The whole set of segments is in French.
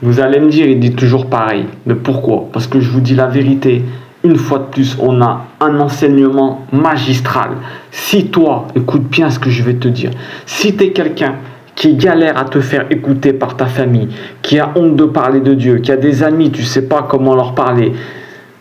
Vous allez me dire, il dit toujours pareil. Mais pourquoi? Parce que je vous dis la vérité. Une fois de plus, on a un enseignement magistral. Si toi, écoute bien ce que je vais te dire. Si tu es quelqu'un qui galère à te faire écouter par ta famille, qui a honte de parler de Dieu, qui a des amis, tu ne sais pas comment leur parler,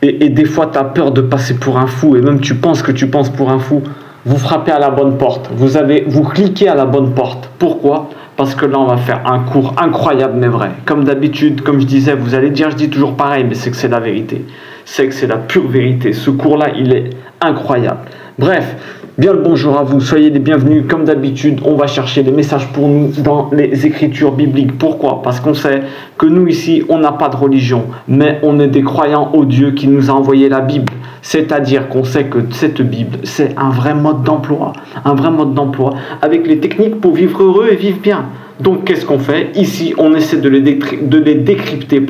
et des fois tu as peur de passer pour un fou, et même tu penses que tu penses pour un fou, vous frappez à la bonne porte. Vous cliquez à la bonne porte. Pourquoi? Parce que là, on va faire un cours incroyable, mais vrai. Comme d'habitude, comme je disais, vous allez dire, je dis toujours pareil, mais c'est que c'est la vérité. C'est que c'est la pure vérité. Ce cours-là, il est incroyable. Bref, bien le bonjour à vous. Soyez les bienvenus. Comme d'habitude, on va chercher des messages pour nous dans les écritures bibliques. Pourquoi? Parce qu'on sait que nous, ici, on n'a pas de religion, mais on est des croyants au Dieu qui nous a envoyé la Bible. C'est-à-dire qu'on sait que cette Bible, c'est un vrai mode d'emploi. Un vrai mode d'emploi avec les techniques pour vivre heureux et vivre bien. Donc, qu'est-ce qu'on fait? Ici, on essaie de les décrypter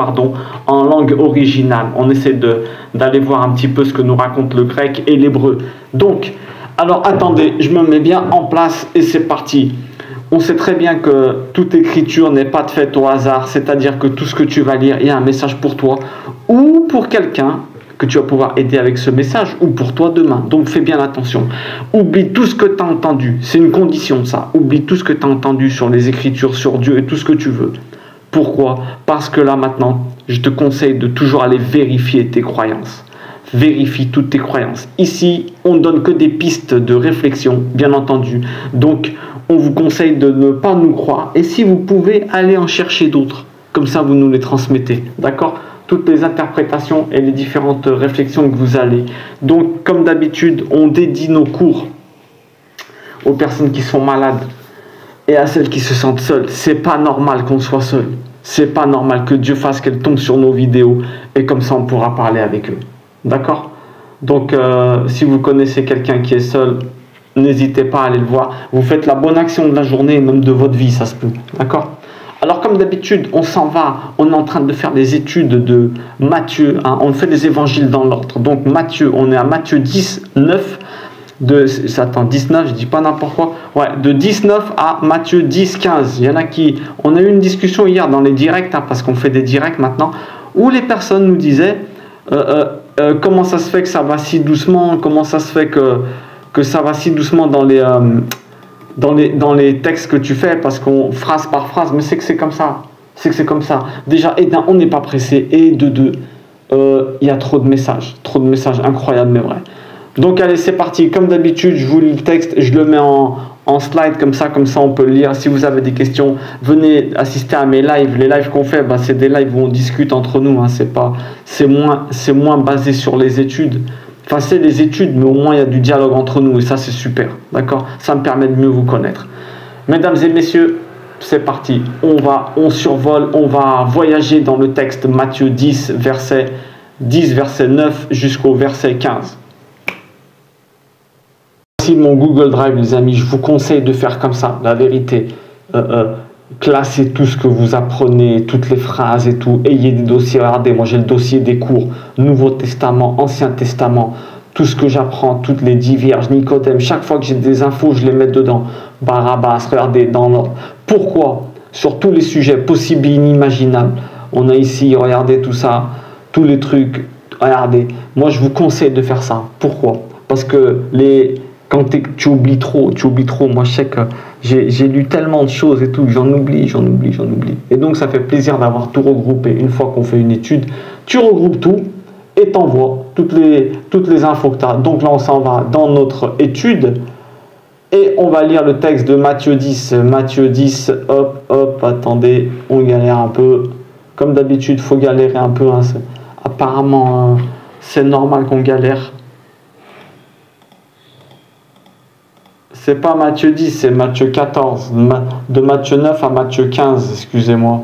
en langue originale. On essaie d'aller voir un petit peu ce que nous raconte le grec et l'hébreu. Donc, alors attendez, je me mets bien en place et c'est parti. On sait très bien que toute écriture n'est pas faite au hasard. C'est-à-dire que tout ce que tu vas lire, il y a un message pour toi ou pour quelqu'un que tu vas pouvoir aider avec ce message, ou pour toi demain. Donc fais bien attention. Oublie tout ce que tu as entendu. C'est une condition, ça. Oublie tout ce que tu as entendu sur les Écritures, sur Dieu et tout ce que tu veux. Pourquoi? Parce que là, maintenant, je te conseille de toujours aller vérifier tes croyances. Vérifie toutes tes croyances. Ici, on ne donne que des pistes de réflexion, bien entendu. Donc, on vous conseille de ne pas nous croire. Et si vous pouvez, aller en chercher d'autres. Comme ça, vous nous les transmettez. D'accord? Toutes les interprétations et les différentes réflexions que vous allez. Donc, comme d'habitude, on dédie nos cours aux personnes qui sont malades et à celles qui se sentent seules. C'est pas normal qu'on soit seul. C'est pas normal que Dieu fasse qu'elles tombent sur nos vidéos et comme ça, on pourra parler avec eux. D'accord? Donc, si vous connaissez quelqu'un qui est seul, n'hésitez pas à aller le voir. Vous faites la bonne action de la journée et même de votre vie, ça se peut. D'accord? Alors comme d'habitude, on s'en va, on est en train de faire des études de Matthieu, hein, on fait des évangiles dans l'ordre. Donc Matthieu, on est à Matthieu 10, 9, 19, je dis pas n'importe quoi, ouais, de 19 à Matthieu 10, 15. Il y en a qui, on a eu une discussion hier dans les directs, hein, parce qu'on fait des directs maintenant, où les personnes nous disaient, comment ça se fait que ça va si doucement, comment ça se fait que ça va si doucement dans les textes que tu fais, parce qu'on phrase par phrase, mais c'est que c'est comme ça. C'est que c'est comme ça. Déjà, et d'un, on n'est pas pressé. Et de deux, il y a trop de messages incroyables, mais vrais. Donc, allez, c'est parti. Comme d'habitude, je vous lis le texte, je le mets en slide, comme ça on peut le lire. Si vous avez des questions, venez assister à mes lives. Les lives qu'on fait, c'est des lives où on discute entre nous. Hein. C'est moins basé sur les études. Enfin, c'est les études, mais au moins il y a du dialogue entre nous et ça c'est super, d'accord? Ça me permet de mieux vous connaître. Mesdames et messieurs, c'est parti. On survole, on va voyager dans le texte Matthieu 10, verset 9 jusqu'au verset 15. Voici mon Google Drive, les amis. Je vous conseille de faire comme ça, la vérité. Classez tout ce que vous apprenez, toutes les phrases et tout. Ayez des dossiers. Regardez, moi j'ai le dossier des cours, Nouveau Testament, Ancien Testament, tout ce que j'apprends, toutes les 10 vierges, Nicodème. Chaque fois que j'ai des infos, je les mets dedans. Barabbas, regardez, dans l'ordre. Pourquoi? Sur tous les sujets possibles et inimaginables. On a ici, regardez tout ça, tous les trucs. Regardez, moi je vous conseille de faire ça. Pourquoi? Parce que quand tu oublies trop. Moi, je sais que j'ai lu tellement de choses et tout, j'en oublie. Et donc, ça fait plaisir d'avoir tout regroupé. Une fois qu'on fait une étude, tu regroupes tout et t'envoies toutes les infos que tu as. Donc là, on s'en va dans notre étude et on va lire le texte de Matthieu 10. Matthieu 10, hop, attendez, on galère un peu. Comme d'habitude, il faut galérer un peu. Hein. Apparemment, c'est normal qu'on galère. C'est pas Matthieu 10, c'est Matthieu 14. De Matthieu 9 à Matthieu 15, excusez-moi.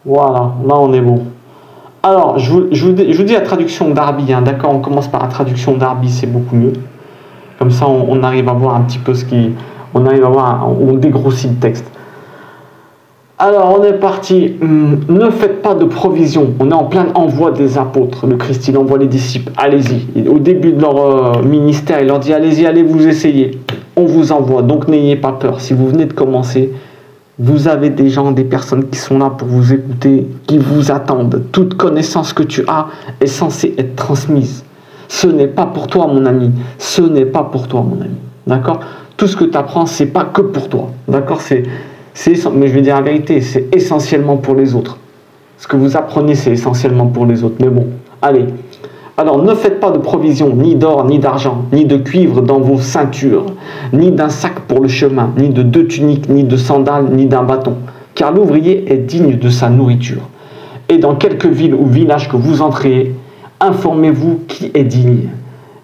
Voilà, là on est bon. Alors, je vous dis la traduction Darby, hein, d'accord? On commence par la traduction Darby, c'est beaucoup mieux. Comme ça, on arrive à voir un petit peu on dégrossit le texte. Alors, on est parti. Ne faites pas de provision. On est en plein envoi des apôtres. Le Christ, il envoie les disciples. Allez-y. Au début de leur ministère, il leur dit, allez-y, allez vous essayer. On vous envoie. Donc, n'ayez pas peur. Si vous venez de commencer, Vous avez des gens, des personnes qui sont là pour vous écouter, qui vous attendent. Toute connaissance que tu as est censée être transmise. Ce n'est pas pour toi, mon ami. Ce n'est pas pour toi, mon ami. D'accord? Tout ce que tu apprends, c'est pas que pour toi. D'accord? Mais je vais dire la vérité, c'est essentiellement pour les autres. Ce que vous apprenez, c'est essentiellement pour les autres. Mais bon, allez. Alors, ne faites pas de provision, ni d'or, ni d'argent, ni de cuivre dans vos ceintures, ni d'un sac pour le chemin, ni de 2 tuniques, ni de sandales, ni d'un bâton, car l'ouvrier est digne de sa nourriture. Et dans quelque ville ou village que vous entrez, informez-vous qui est digne,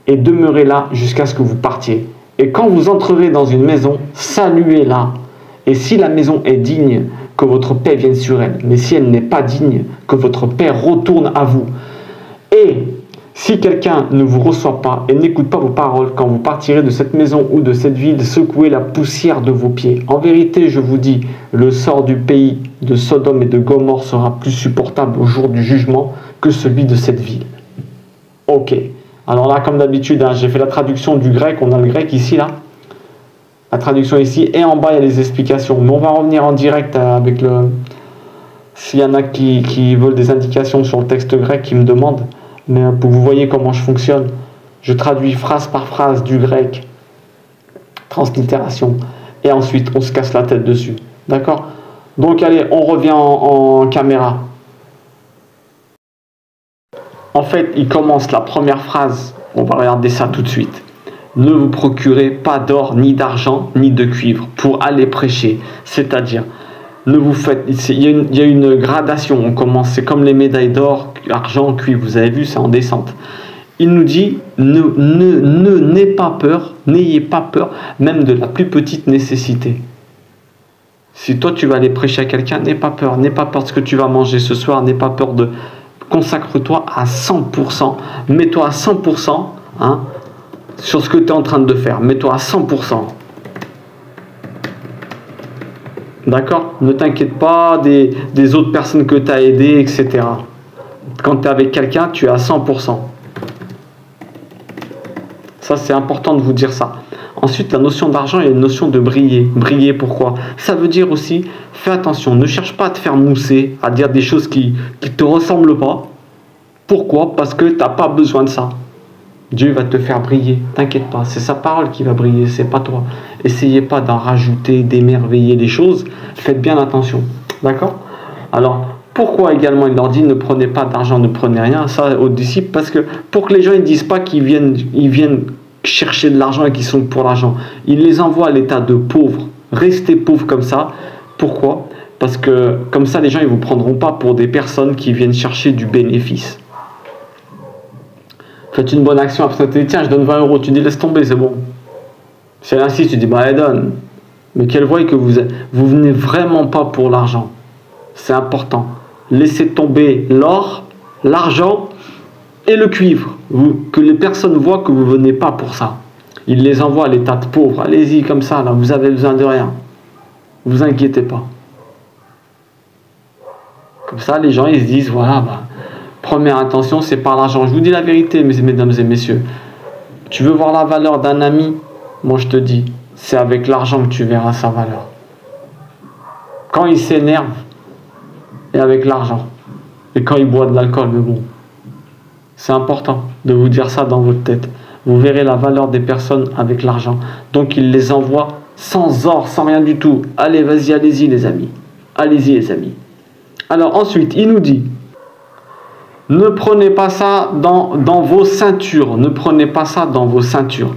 et demeurez là jusqu'à ce que vous partiez. Et quand vous entrerez dans une maison, saluez-la. Et si la maison est digne, que votre paix vienne sur elle. Mais si elle n'est pas digne, que votre paix retourne à vous. Et si quelqu'un ne vous reçoit pas et n'écoute pas vos paroles, quand vous partirez de cette maison ou de cette ville, secouez la poussière de vos pieds. En vérité, je vous dis, le sort du pays de Sodome et de Gomorrhe sera plus supportable au jour du jugement que celui de cette ville. Ok. Alors là, comme d'habitude, j'ai fait la traduction du grec. On a le grec ici, là. La traduction ici. Et en bas, il y a les explications. Mais on va revenir en direct avec le... S'il y en a qui veulent des indications sur le texte grec, qui me demandent. Mais pour que vous voyez comment je fonctionne, je traduis phrase par phrase du grec, translittération, et ensuite on se casse la tête dessus. D'accord? Donc allez, on revient en caméra. En fait, il commence la première phrase, on va regarder ça tout de suite. Ne vous procurez pas d'or, ni d'argent, ni de cuivre pour aller prêcher. C'est-à-dire, ne vous faites, il y a une gradation, on commence, c'est comme les médailles d'or, argent, cuivre, vous avez vu, c'est en descente. Il nous dit, n'ayez pas peur, même de la plus petite nécessité. Si toi tu vas aller prêcher à quelqu'un, n'aie pas peur de ce que tu vas manger ce soir, n'aie pas peur de... Consacre-toi à 100%, mets-toi à 100% sur ce que tu es en train de faire, mets-toi à 100%. D'accord? Ne t'inquiète pas des autres personnes que tu as aidées, etc. Quand tu es avec quelqu'un, tu es à 100%. Ça, c'est important de vous dire ça. Ensuite, la notion d'argent, il y a une notion de briller. Briller, pourquoi? Ça veut dire aussi, fais attention, ne cherche pas à te faire mousser, à dire des choses qui ne te ressemblent pas. Pourquoi? Parce que tu n'as pas besoin de ça. Dieu va te faire briller, t'inquiète pas, c'est sa parole qui va briller, c'est pas toi. Essayez pas d'en rajouter, d'émerveiller les choses, faites bien attention, d'accord? Alors, pourquoi également il leur dit ne prenez pas d'argent, ne prenez rien, ça aux disciples, parce que pour que les gens ne disent pas qu'ils viennent chercher de l'argent et qu'ils sont pour l'argent, il les envoie à l'état de pauvres, restez pauvres comme ça, pourquoi? Parce que comme ça les gens ne vous prendront pas pour des personnes qui viennent chercher du bénéfice. Faites une bonne action, après tu dis tiens je donne 20 euros, tu dis laisse tomber, c'est bon. Si elle insiste, tu dis bah elle donne. Mais qu'elle voie que vous venez vraiment pas pour l'argent. C'est important. Laissez tomber l'or, l'argent et le cuivre. Que les personnes voient que vous venez pas pour ça. Ils les envoient à l'état de pauvres. Allez-y comme ça, là, vous avez besoin de rien. Vous inquiétez pas. Comme ça, les gens ils se disent voilà bah. Première intention, c'est par l'argent. Je vous dis la vérité, mesdames et messieurs. Tu veux voir la valeur d'un ami? Moi, je te dis, c'est avec l'argent que tu verras sa valeur. Quand il s'énerve, et avec l'argent. Et quand il boit de l'alcool, mais bon. C'est important de vous dire ça dans votre tête. Vous verrez la valeur des personnes avec l'argent. Donc, il les envoie sans or, sans rien du tout. Allez, vas-y, allez-y, les amis. Allez-y, les amis. Alors, ensuite, il nous dit... Ne prenez pas ça dans vos ceintures. Ne prenez pas ça dans vos ceintures.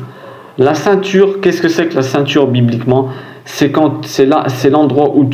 La ceinture, qu'est-ce que c'est que la ceinture bibliquement? C'est l'endroit où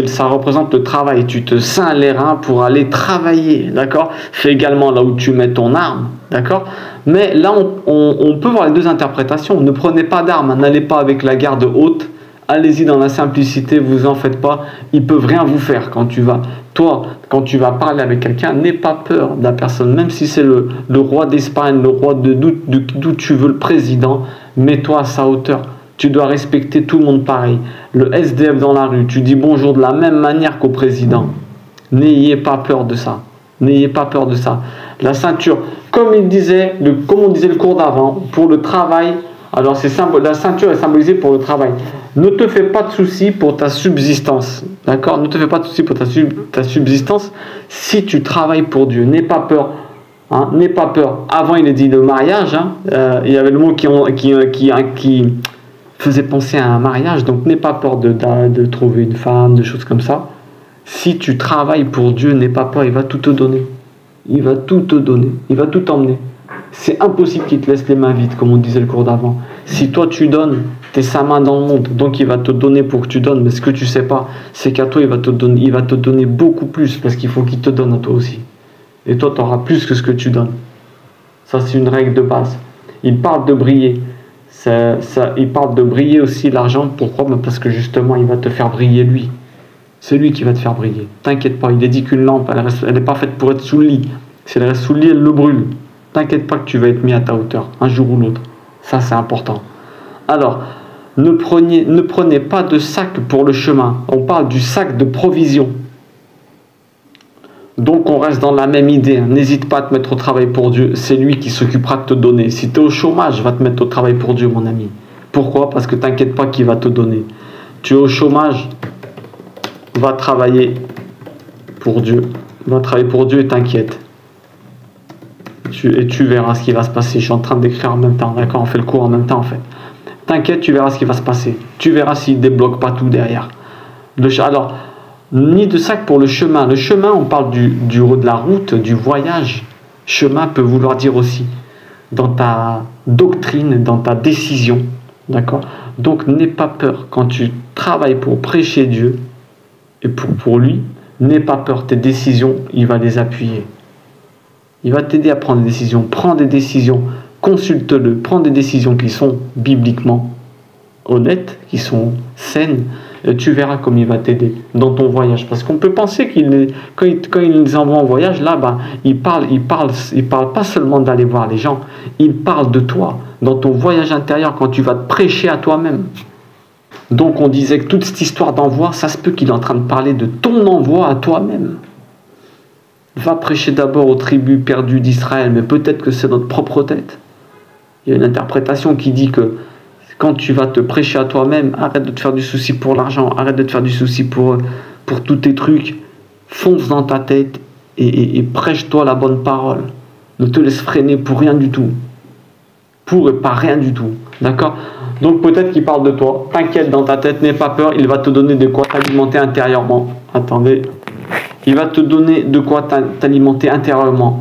ça représente le travail. Tu te ceins les reins pour aller travailler, d'accord? C'est également là où tu mets ton arme, d'accord? Mais là, on peut voir les deux interprétations. Ne prenez pas d'armes, n'allez pas avec la garde haute. Allez-y dans la simplicité, vous en faites pas. Ils peuvent rien vous faire quand tu vas. Toi, quand tu vas parler avec quelqu'un, n'aie pas peur de la personne, même si c'est le roi d'Espagne, le roi d'où tu veux, le président, mets-toi à sa hauteur. Tu dois respecter tout le monde pareil. Le SDF dans la rue, tu dis bonjour de la même manière qu'au président. N'ayez pas peur de ça. N'ayez pas peur de ça. La ceinture, comme on disait le cours d'avant, pour le travail, Alors, la ceinture est symbolisée pour le travail. Ne te fais pas de soucis pour ta subsistance. D'accord? Ne te fais pas de soucis pour ta subsistance si tu travailles pour Dieu. N'aie pas peur. Hein? N'aie pas peur. Avant, il est dit le mariage. Hein? Il y avait le mot qui faisait penser à un mariage. Donc, n'aie pas peur de trouver une femme, de choses comme ça. Si tu travailles pour Dieu, n'aie pas peur. Il va tout te donner. Il va tout te donner. Il va tout t'emmener. C'est impossible qu'il te laisse les mains vides, comme on disait le cours d'avant. Si toi tu donnes, t'es sa main dans le monde, donc il va te donner pour que tu donnes. Mais ce que tu sais pas, c'est qu'à toi il va te donner beaucoup plus, parce qu'il faut qu'il te donne à toi aussi. Et toi tu auras plus que ce que tu donnes. Ça c'est une règle de base. Il parle de briller. Il parle de briller aussi l'argent. Pourquoi? Parce que justement il va te faire briller lui. C'est lui qui va te faire briller. T'inquiète pas, il est dit qu'une lampe, elle n'est pas faite pour être sous le lit. Si elle reste sous le lit, elle le brûle. T'inquiète pas que tu vas être mis à ta hauteur, un jour ou l'autre. Ça, c'est important. Alors, ne prenez pas de sac pour le chemin. On parle du sac de provision. Donc, on reste dans la même idée. N'hésite pas à te mettre au travail pour Dieu. C'est lui qui s'occupera de te donner. Si tu es au chômage, va te mettre au travail pour Dieu, mon ami. Pourquoi? Parce que t'inquiète pas qu'il va te donner. Tu es au chômage, va travailler pour Dieu. Va travailler pour Dieu et t'inquiète. Et tu verras ce qui va se passer. Je suis en train d'écrire en même temps, d'accord? On fait le cours en même temps, en fait. T'inquiète, tu verras ce qui va se passer. Tu verras s'il débloque pas tout derrière. Alors, ni de sac pour le chemin. Le chemin, on parle de la route, du voyage. Chemin peut vouloir dire aussi dans ta doctrine, dans ta décision, d'accord? Donc, n'aie pas peur quand tu travailles pour prêcher Dieu et pour lui. N'aie pas peur, tes décisions, il va les appuyer. Il va t'aider à prendre des décisions. Prends des décisions, consulte-le. Prends des décisions qui sont bibliquement honnêtes, qui sont saines. Et tu verras comme il va t'aider dans ton voyage. Parce qu'on peut penser quand il nous envoie en voyage, là, il parle pas seulement d'aller voir les gens. Il parle de toi, dans ton voyage intérieur, quand tu vas te prêcher à toi-même. Donc on disait que toute cette histoire d'envoi, ça se peut qu'il est en train de parler de ton envoi à toi-même. Va prêcher d'abord aux tribus perdues d'Israël, mais peut-être que c'est notre propre tête. Il y a une interprétation qui dit que quand tu vas te prêcher à toi-même, arrête de te faire du souci pour l'argent, arrête de te faire du souci pour tous tes trucs, fonce dans ta tête et prêche-toi la bonne parole. Ne te laisse freiner pour rien du tout. Pour et pas rien du tout. D'accord? Donc peut-être qu'il parle de toi. T'inquiète dans ta tête, n'aie pas peur, il va te donner de quoi t'alimenter intérieurement. Attendez. Il va te donner de quoi t'alimenter intérieurement.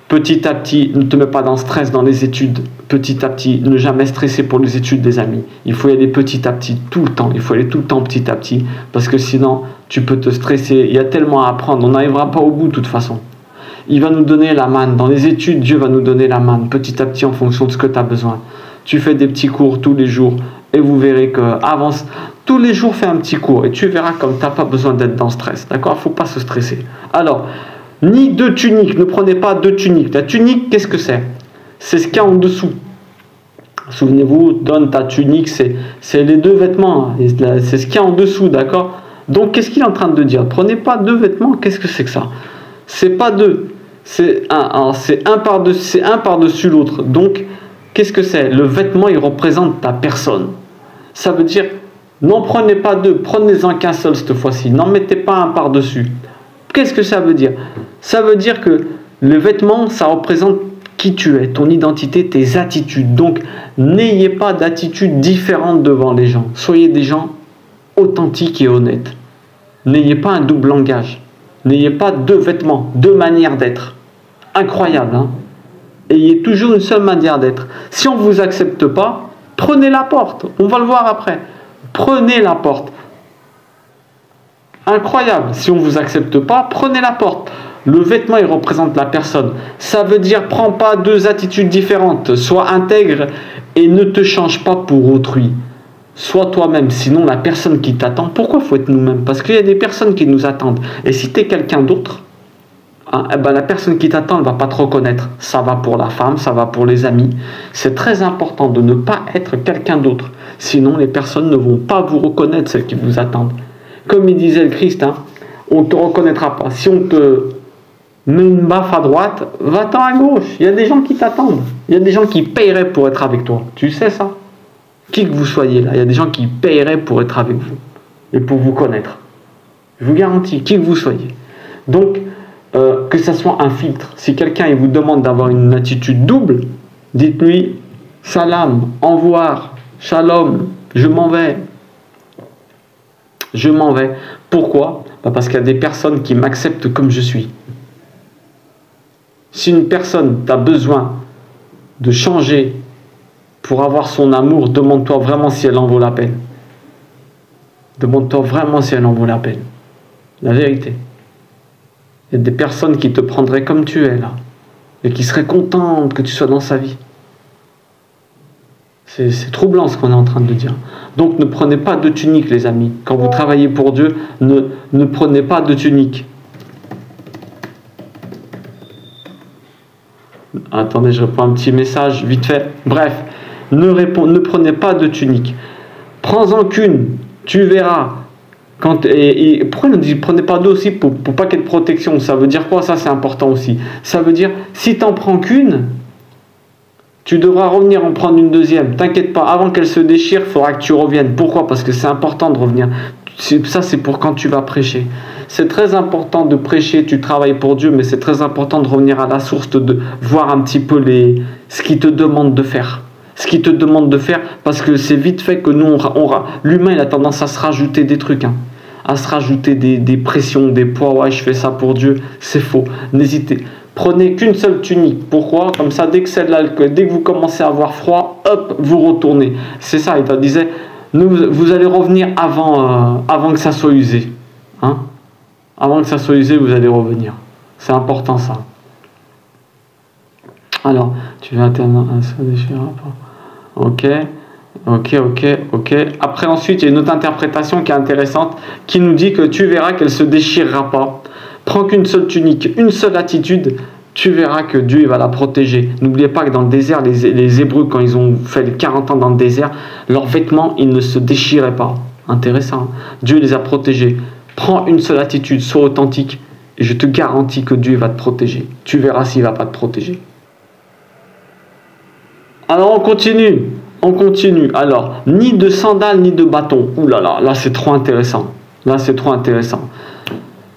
Petit à petit, ne te mets pas dans le stress dans les études. Petit à petit, ne jamais stresser pour les études des amis. Il faut y aller petit à petit, tout le temps. Il faut aller tout le temps petit à petit. Parce que sinon, tu peux te stresser. Il y a tellement à apprendre. On n'arrivera pas au bout de toute façon. Il va nous donner la manne. Dans les études, Dieu va nous donner la manne. Petit à petit, en fonction de ce que tu as besoin. Tu fais des petits cours tous les jours. Et vous verrez que avance. Tous les jours, fais un petit cours. Et tu verras comme tu n'as pas besoin d'être dans le stress. D'accord? Il ne faut pas se stresser. Alors, ni deux tuniques. Ne prenez pas deux tuniques. La tunique, qu'est-ce que c'est? C'est ce qu'il y a en dessous. Souvenez-vous, donne ta tunique, c'est les deux vêtements. C'est ce qu'il y a en dessous, d'accord? Donc, qu'est-ce qu'il est en train de dire? Prenez pas deux vêtements. Qu'est-ce que c'est que ça? C'est pas deux. C'est un par-dessus l'autre. Donc, qu'est-ce que c'est? Le vêtement, il représente ta personne. Ça veut dire, n'en prenez pas deux, prenez-en qu'un seul cette fois-ci. N'en mettez pas un par-dessus. Qu'est-ce que ça veut dire? Ça veut dire que le vêtement, ça représente qui tu es, ton identité, tes attitudes. Donc, n'ayez pas d'attitude différente devant les gens. Soyez des gens authentiques et honnêtes. N'ayez pas un double langage. N'ayez pas deux vêtements, deux manières d'être. Incroyable, hein? Ayez toujours une seule manière d'être. Si on ne vous accepte pas, prenez la porte. On va le voir après. Prenez la porte. Incroyable. Si on ne vous accepte pas, prenez la porte. Le vêtement, il représente la personne. Ça veut dire, prends pas deux attitudes différentes. Sois intègre et ne te change pas pour autrui. Sois toi-même, sinon la personne qui t'attend. Pourquoi il faut être nous-mêmes? Parce qu'il y a des personnes qui nous attendent. Et si tu es quelqu'un d'autre, la personne qui t'attend ne va pas te reconnaître. Ça va pour la femme, ça va pour les amis. C'est très important de ne pas être quelqu'un d'autre. Sinon, les personnes ne vont pas vous reconnaître, celles qui vous attendent. Comme il disait le Christ, on ne te reconnaîtra pas. Si on te mets une baffe à droite, va-t'en à gauche. Il y a des gens qui t'attendent. Il y a des gens qui paieraient pour être avec toi. Tu sais ça? Qui que vous soyez là, il y a des gens qui paieraient pour être avec vous et pour vous connaître. Je vous garantis, qui que vous soyez. Donc, que ça soit un filtre. Si quelqu'un il vous demande d'avoir une attitude double, dites-lui salam, au revoir, shalom, je m'en vais. Je m'en vais. Pourquoi? Parce qu'il y a des personnes qui m'acceptent comme je suis. Si une personne a besoin de changer pour avoir son amour, demande-toi vraiment si elle en vaut la peine. Demande-toi vraiment si elle en vaut la peine. La vérité. Il y a des personnes qui te prendraient comme tu es là et qui seraient contentes que tu sois dans sa vie. C'est troublant ce qu'on est en train de dire. Donc ne prenez pas de tunique, les amis. Quand vous travaillez pour Dieu, ne prenez pas de tunique. Attendez, je reprends un petit message vite fait. Bref, ne prenez pas de tunique. Prends-en qu'une, tu verras. Pourquoi on dit prenez pas deux aussi pour pas qu'il y ait de protection? Ça veut dire quoi? Ça, c'est important aussi. Ça veut dire, si tu n'en prends qu'une, tu devras revenir en prendre une deuxième. T'inquiète pas, avant qu'elle se déchire, il faudra que tu reviennes. Pourquoi? Parce que c'est important de revenir. Ça, c'est pour quand tu vas prêcher. C'est très important de prêcher, tu travailles pour Dieu, mais c'est très important de revenir à la source, de voir un petit peu ce qu'il te demande de faire. Ce qu'il te demande de faire, parce que c'est vite fait que nous, l'humain, il a tendance à se rajouter des trucs, à se rajouter des pressions, des poids. Ouais, je fais ça pour Dieu, c'est faux. N'hésitez. Prenez qu'une seule tunique. Pourquoi? Comme ça, dès que vous commencez à avoir froid, hop, vous retournez. C'est ça, il te disait, vous allez revenir avant que ça soit usé. Avant que ça soit usé, vous allez revenir. C'est important ça. Alors, tu vas attendre un seul déchirant. Ok. Après, ensuite, il y a une autre interprétation qui est intéressante, qui nous dit que tu verras qu'elle ne se déchirera pas. Prends qu'une seule tunique, une seule attitude, tu verras que Dieu va la protéger. N'oubliez pas que dans le désert, les Hébreux, quand ils ont fait les 40 ans dans le désert, leurs vêtements, ils ne se déchiraient pas. Intéressant. Dieu les a protégés. Prends une seule attitude, sois authentique, et je te garantis que Dieu va te protéger. Tu verras s'il ne va pas te protéger. Alors on continue. Alors, ni de sandales ni de bâtons. Ouh là là, là c'est trop intéressant.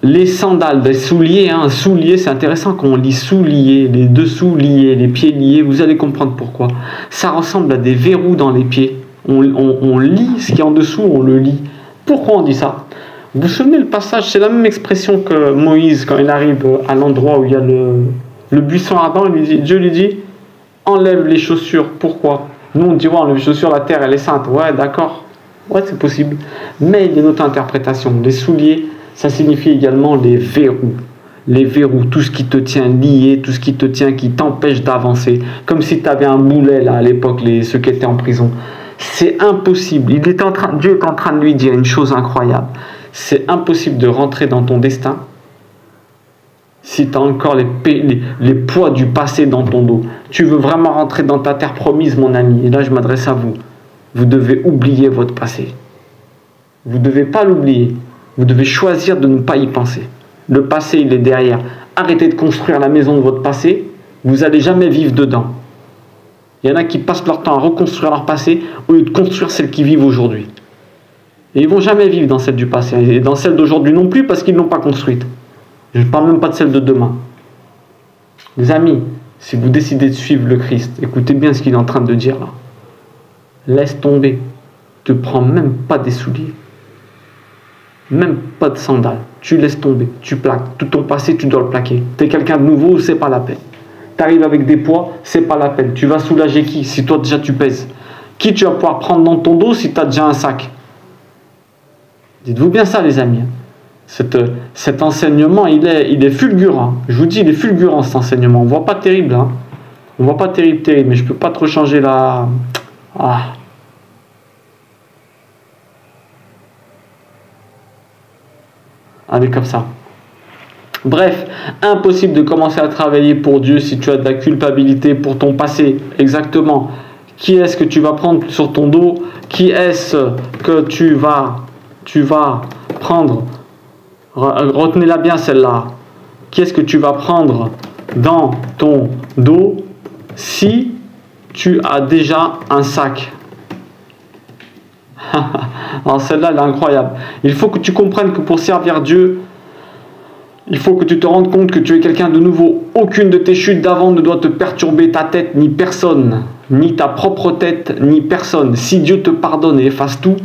Les sandales, des souliers, souliers, c'est intéressant quand on lit souliers, les dessous liés, les pieds liés, vous allez comprendre pourquoi. Ça ressemble à des verrous dans les pieds. On lit ce qui est en dessous, on le lit. Pourquoi on dit ça? Vous vous souvenez le passage, c'est la même expression que Moïse quand il arrive à l'endroit où il y a le buisson ardent, Dieu lui dit enlève les chaussures. Pourquoi? Nous on dit ouais, enlève les chaussures, la terre elle est sainte. Ouais, d'accord, ouais, c'est possible. Mais il y a une autre interprétation. Les souliers, ça signifie également les verrous. Les verrous, tout ce qui te tient lié, tout ce qui te tient, qui t'empêche d'avancer. Comme si tu avais un boulet là à l'époque, ceux qui étaient en prison. C'est impossible. Dieu est en train de lui dire une chose incroyable. C'est impossible de rentrer dans ton destin si tu as encore les poids du passé dans ton dos. Tu veux vraiment rentrer dans ta terre promise, mon ami. Et là, je m'adresse à vous. Vous devez oublier votre passé. Vous ne devez pas l'oublier. Vous devez choisir de ne pas y penser. Le passé, il est derrière. Arrêtez de construire la maison de votre passé. Vous n'allez jamais vivre dedans. Il y en a qui passent leur temps à reconstruire leur passé au lieu de construire celle qu'ils vivent aujourd'hui. Et ils ne vont jamais vivre dans celle du passé. Et dans celle d'aujourd'hui non plus parce qu'ils ne l'ont pas construite. Je ne parle même pas de celle de demain. Les amis, si vous décidez de suivre le Christ, écoutez bien ce qu'il est en train de dire là. Laisse tomber. Tu ne prends même pas des souliers. Même pas de sandales. Tu laisses tomber. Tu plaques. Tout ton passé, tu dois le plaquer. Tu es quelqu'un de nouveau, c'est pas la peine. Tu arrives avec des poids, c'est pas la peine. Tu vas soulager qui si toi déjà tu pèses? Qui tu vas pouvoir prendre dans ton dos si tu as déjà un sac? Dites-vous bien ça, les amis. Cet enseignement, il est fulgurant. Je vous dis, il est fulgurant cet enseignement. On ne voit pas terrible. On ne voit pas terrible, mais je ne peux pas trop changer la... Allez, comme ça. Bref, impossible de commencer à travailler pour Dieu si tu as de la culpabilité pour ton passé. Exactement. Qui est-ce que tu vas prendre sur ton dos? Qui est-ce que tu vas prendre? Retenez-la bien celle-là. qui est-ce que tu vas prendre dans ton dos si tu as déjà un sac? Alors celle-là, elle est incroyable. Il faut que tu comprennes que pour servir Dieu, il faut que tu te rendes compte que tu es quelqu'un de nouveau. Aucune de tes chutes d'avant ne doit te perturber ta tête, ni personne, ni ta propre tête, ni personne. Si Dieu te pardonne et efface tout,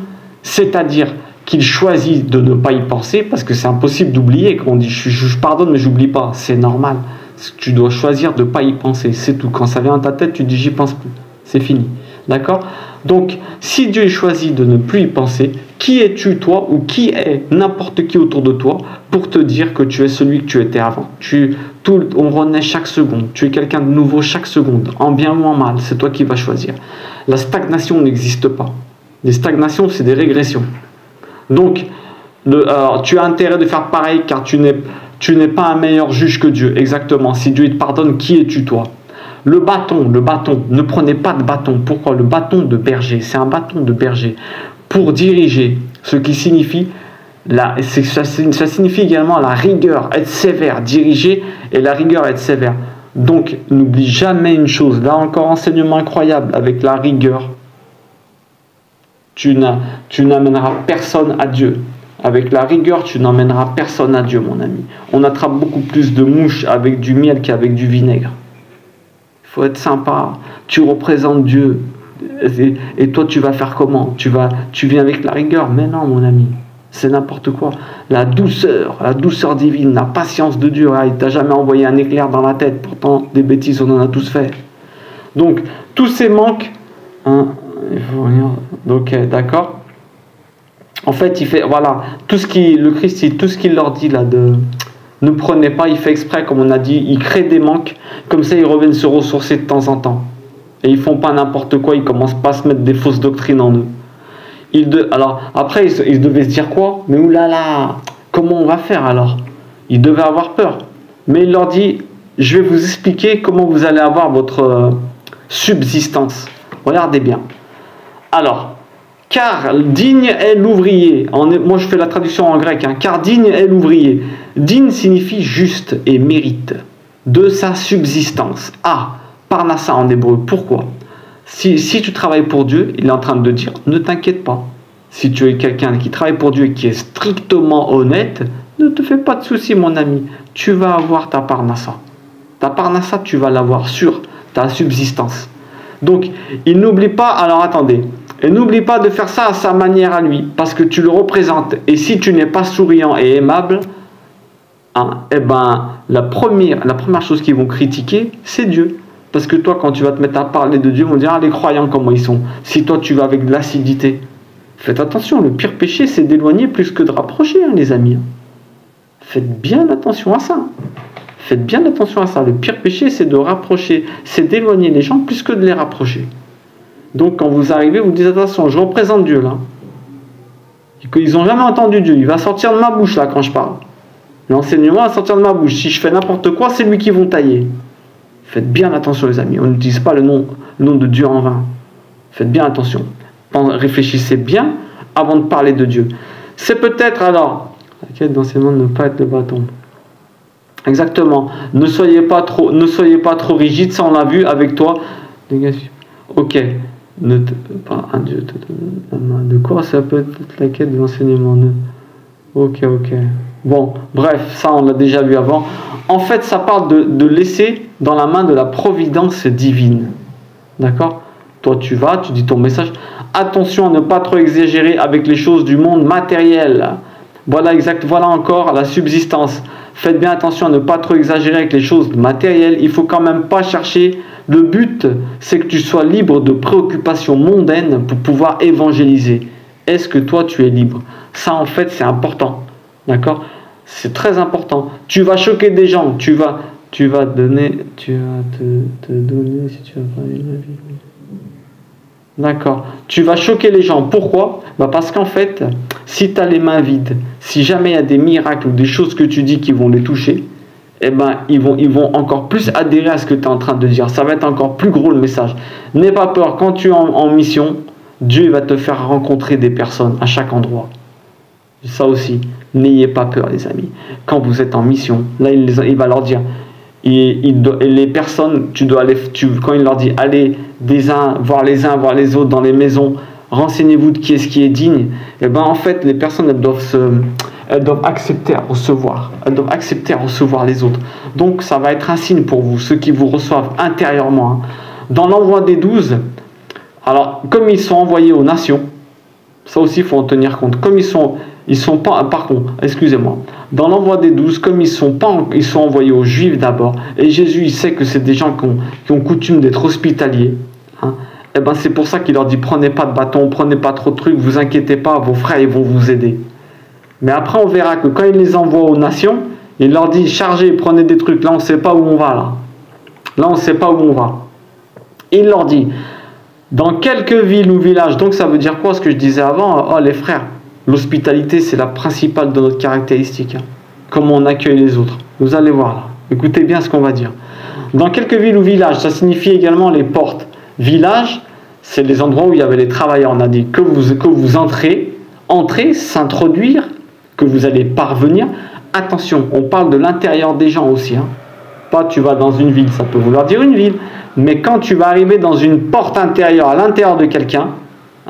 c'est-à-dire qu'il choisit de ne pas y penser, parce que c'est impossible d'oublier. Quand on dit je pardonne mais j'oublie pas, c'est normal. Tu dois choisir de ne pas y penser, c'est tout. Quand ça vient dans ta tête, tu dis j'y pense plus, c'est fini. D'accord? Donc, si Dieu choisit de ne plus y penser, qui es-tu toi ou qui est n'importe qui autour de toi pour te dire que tu es celui que tu étais avant? On renaît chaque seconde, tu es quelqu'un de nouveau chaque seconde, en bien ou en mal, c'est toi qui vas choisir. La stagnation n'existe pas. Les stagnations, c'est des régressions. Donc, tu as intérêt de faire pareil car tu n'es pas un meilleur juge que Dieu. Exactement. Si Dieu te pardonne, qui es-tu toi? Le bâton, ne prenez pas de bâton. Pourquoi? Le bâton de berger, c'est un bâton de berger. Pour diriger, ce qui signifie, ça signifie également la rigueur, être sévère, diriger et la rigueur, être sévère. Donc, n'oublie jamais une chose, là encore, enseignement incroyable, avec la rigueur, tu n'amèneras personne à Dieu. Avec la rigueur, tu n'emmèneras personne à Dieu, mon ami. On attrape beaucoup plus de mouches avec du miel qu'avec du vinaigre. Il faut être sympa. Tu représentes Dieu. Et toi, tu vas faire comment? Tu viens avec la rigueur? Mais non, mon ami. C'est n'importe quoi. La douceur divine, la patience de Dieu. Il t'a jamais envoyé un éclair dans la tête. Pourtant, des bêtises, on en a tous fait. Donc, tous ces manques... il faut rien. Ok, d'accord. En fait, il fait, voilà, le Christ, tout ce qu'il leur dit là, ne prenez pas, il fait exprès, comme on a dit, il crée des manques, comme ça ils reviennent se ressourcer de temps en temps. Et ils font pas n'importe quoi, ils commencent pas à se mettre des fausses doctrines en eux. Alors, après, ils devaient se dire quoi? Mais oulala, comment on va faire alors? Ils devaient avoir peur. Mais il leur dit, je vais vous expliquer comment vous allez avoir votre subsistance. Regardez bien. Alors, car digne est l'ouvrier. Moi, je fais la traduction en grec. Car digne est l'ouvrier. Digne signifie juste et mérite de sa subsistance. Parnassa en hébreu. Pourquoi? Si tu travailles pour Dieu, il est en train de dire, ne t'inquiète pas. Si tu es quelqu'un qui travaille pour Dieu et qui est strictement honnête, ne te fais pas de soucis, mon ami. Tu vas avoir ta parnassa. Ta parnassa, tu vas l'avoir sur ta subsistance. Donc, il n'oublie pas, alors attendez, et n'oublie pas de faire ça à sa manière à lui, parce que tu le représentes. Et si tu n'es pas souriant et aimable, la première chose qu'ils vont critiquer, c'est Dieu. Parce que toi, quand tu vas te mettre à parler de Dieu, on va dire, les croyants, comment ils sont. Si toi, tu vas avec de l'acidité, faites attention, le pire péché, c'est d'éloigner plus que de rapprocher, les amis. Faites bien attention à ça. Faites bien attention à ça. Le pire péché, c'est de rapprocher, c'est d'éloigner les gens plus que de les rapprocher. Donc, quand vous arrivez, vous dites attention, je représente Dieu là. Ils n'ont jamais entendu Dieu. Il va sortir de ma bouche là quand je parle. L'enseignement va sortir de ma bouche. Si je fais n'importe quoi, c'est lui qui vont tailler. Faites bien attention, les amis. On n'utilise pas le nom de Dieu en vain. Faites bien attention. Réfléchissez bien avant de parler de Dieu. C'est peut-être alors la quête d'enseignement de ne pas être le bâton. Exactement. Ne soyez pas trop rigide, ça on l'a vu avec toi. Ok. De quoi ça peut être la quête de l'enseignement? Ok. Bon, bref, ça on l'a déjà vu avant. En fait, ça parle de laisser dans la main de la providence divine. D'accord? Toi, tu dis ton message. Attention à ne pas trop exagérer avec les choses du monde matériel. Voilà encore la subsistance. Faites bien attention à ne pas trop exagérer avec les choses matérielles. Il faut quand même pas chercher. Le but, c'est que tu sois libre de préoccupations mondaines pour pouvoir évangéliser. Est-ce que toi, tu es libre? Ça, en fait, c'est important. D'accord? C'est très important. Tu vas choquer des gens. Tu vas te donner si tu vas parler de la vie. D'accord. Tu vas choquer les gens. Pourquoi? Parce qu'en fait, si tu as les mains vides, si jamais il y a des miracles ou des choses que tu dis qui vont les toucher, ils vont encore plus adhérer à ce que tu es en train de dire. Ça va être encore plus gros le message. N'aie pas peur. Quand tu es en mission, Dieu va te faire rencontrer des personnes à chaque endroit. Ça aussi, n'ayez pas peur, les amis. Quand vous êtes en mission, là, il va leur dire, les personnes, quand il leur dit, allez voir les uns, voir les autres dans les maisons, renseignez-vous de qui est digne, et ben en fait, les personnes, elles doivent accepter à recevoir. Elles doivent accepter à recevoir les autres. Donc, ça va être un signe pour vous, ceux qui vous reçoivent intérieurement. Hein. Dans l'envoi des 12, alors, comme ils sont envoyés aux nations, ça aussi, il faut en tenir compte. Comme ils sont pas, par contre, excusez-moi, dans l'envoi des 12, comme ils sont envoyés aux Juifs d'abord, et Jésus, il sait que c'est des gens qui ont coutume d'être hospitaliers, hein, et ben c'est pour ça qu'il leur dit, prenez pas de bâton, prenez pas trop de trucs, vous inquiétez pas, vos frères, ils vont vous aider. Mais après, on verra que quand il les envoie aux nations, il leur dit, chargez, prenez des trucs, là, on ne sait pas où on va, là. Là, on ne sait pas où on va. Il leur dit, dans quelques villes ou villages, donc ça veut dire quoi ce que je disais avant? Oh les frères, l'hospitalité c'est la principale de notre caractéristique. Hein. Comment on accueille les autres. Vous allez voir là. Écoutez bien ce qu'on va dire. Dans quelques villes ou villages, ça signifie également les portes. Village, c'est les endroits où il y avait les travailleurs. On a dit que vous entrez, s'introduire, que vous allez parvenir. Attention, on parle de l'intérieur des gens aussi. Hein. Pas tu vas dans une ville, ça peut vouloir dire une ville. Mais quand tu vas arriver dans une porte intérieure, à l'intérieur de quelqu'un,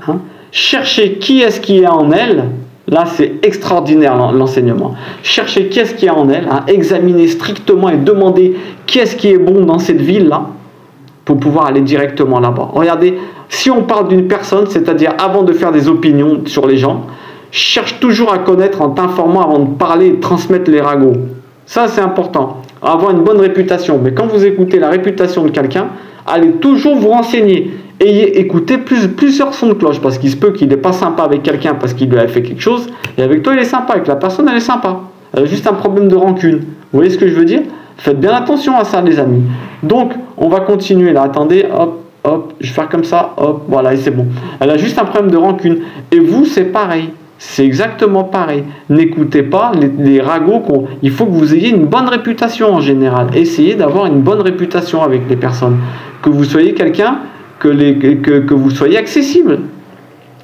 hein, chercher qui est-ce qui est en elle, là c'est extraordinaire l'enseignement. Chercher qui est-ce qui est en elle, hein, examiner strictement et demander qui est-ce qui est bon dans cette ville-là, pour pouvoir aller directement là-bas. Regardez, si on parle d'une personne, c'est-à-dire avant de faire des opinions sur les gens, cherche toujours à connaître en t'informant avant de parler et de transmettre les ragots. Ça c'est important. Avoir une bonne réputation. Mais quand vous écoutez la réputation de quelqu'un, allez toujours vous renseigner. Écoutez plusieurs sons de cloche, parce qu'il se peut qu'il n'est pas sympa avec quelqu'un parce qu'il lui a fait quelque chose, et avec toi il est sympa, avec la personne elle est sympa. Elle a juste un problème de rancune. Vous voyez ce que je veux dire? Faites bien attention à ça les amis. Donc on va continuer là, attendez, hop, je vais faire comme ça, hop, voilà et c'est bon. Elle a juste un problème de rancune. Et vous c'est pareil. C'est exactement pareil. N'écoutez pas les ragots. Il faut que vous ayez une bonne réputation en général. Essayez d'avoir une bonne réputation avec les personnes. Que vous soyez quelqu'un, que vous soyez accessible.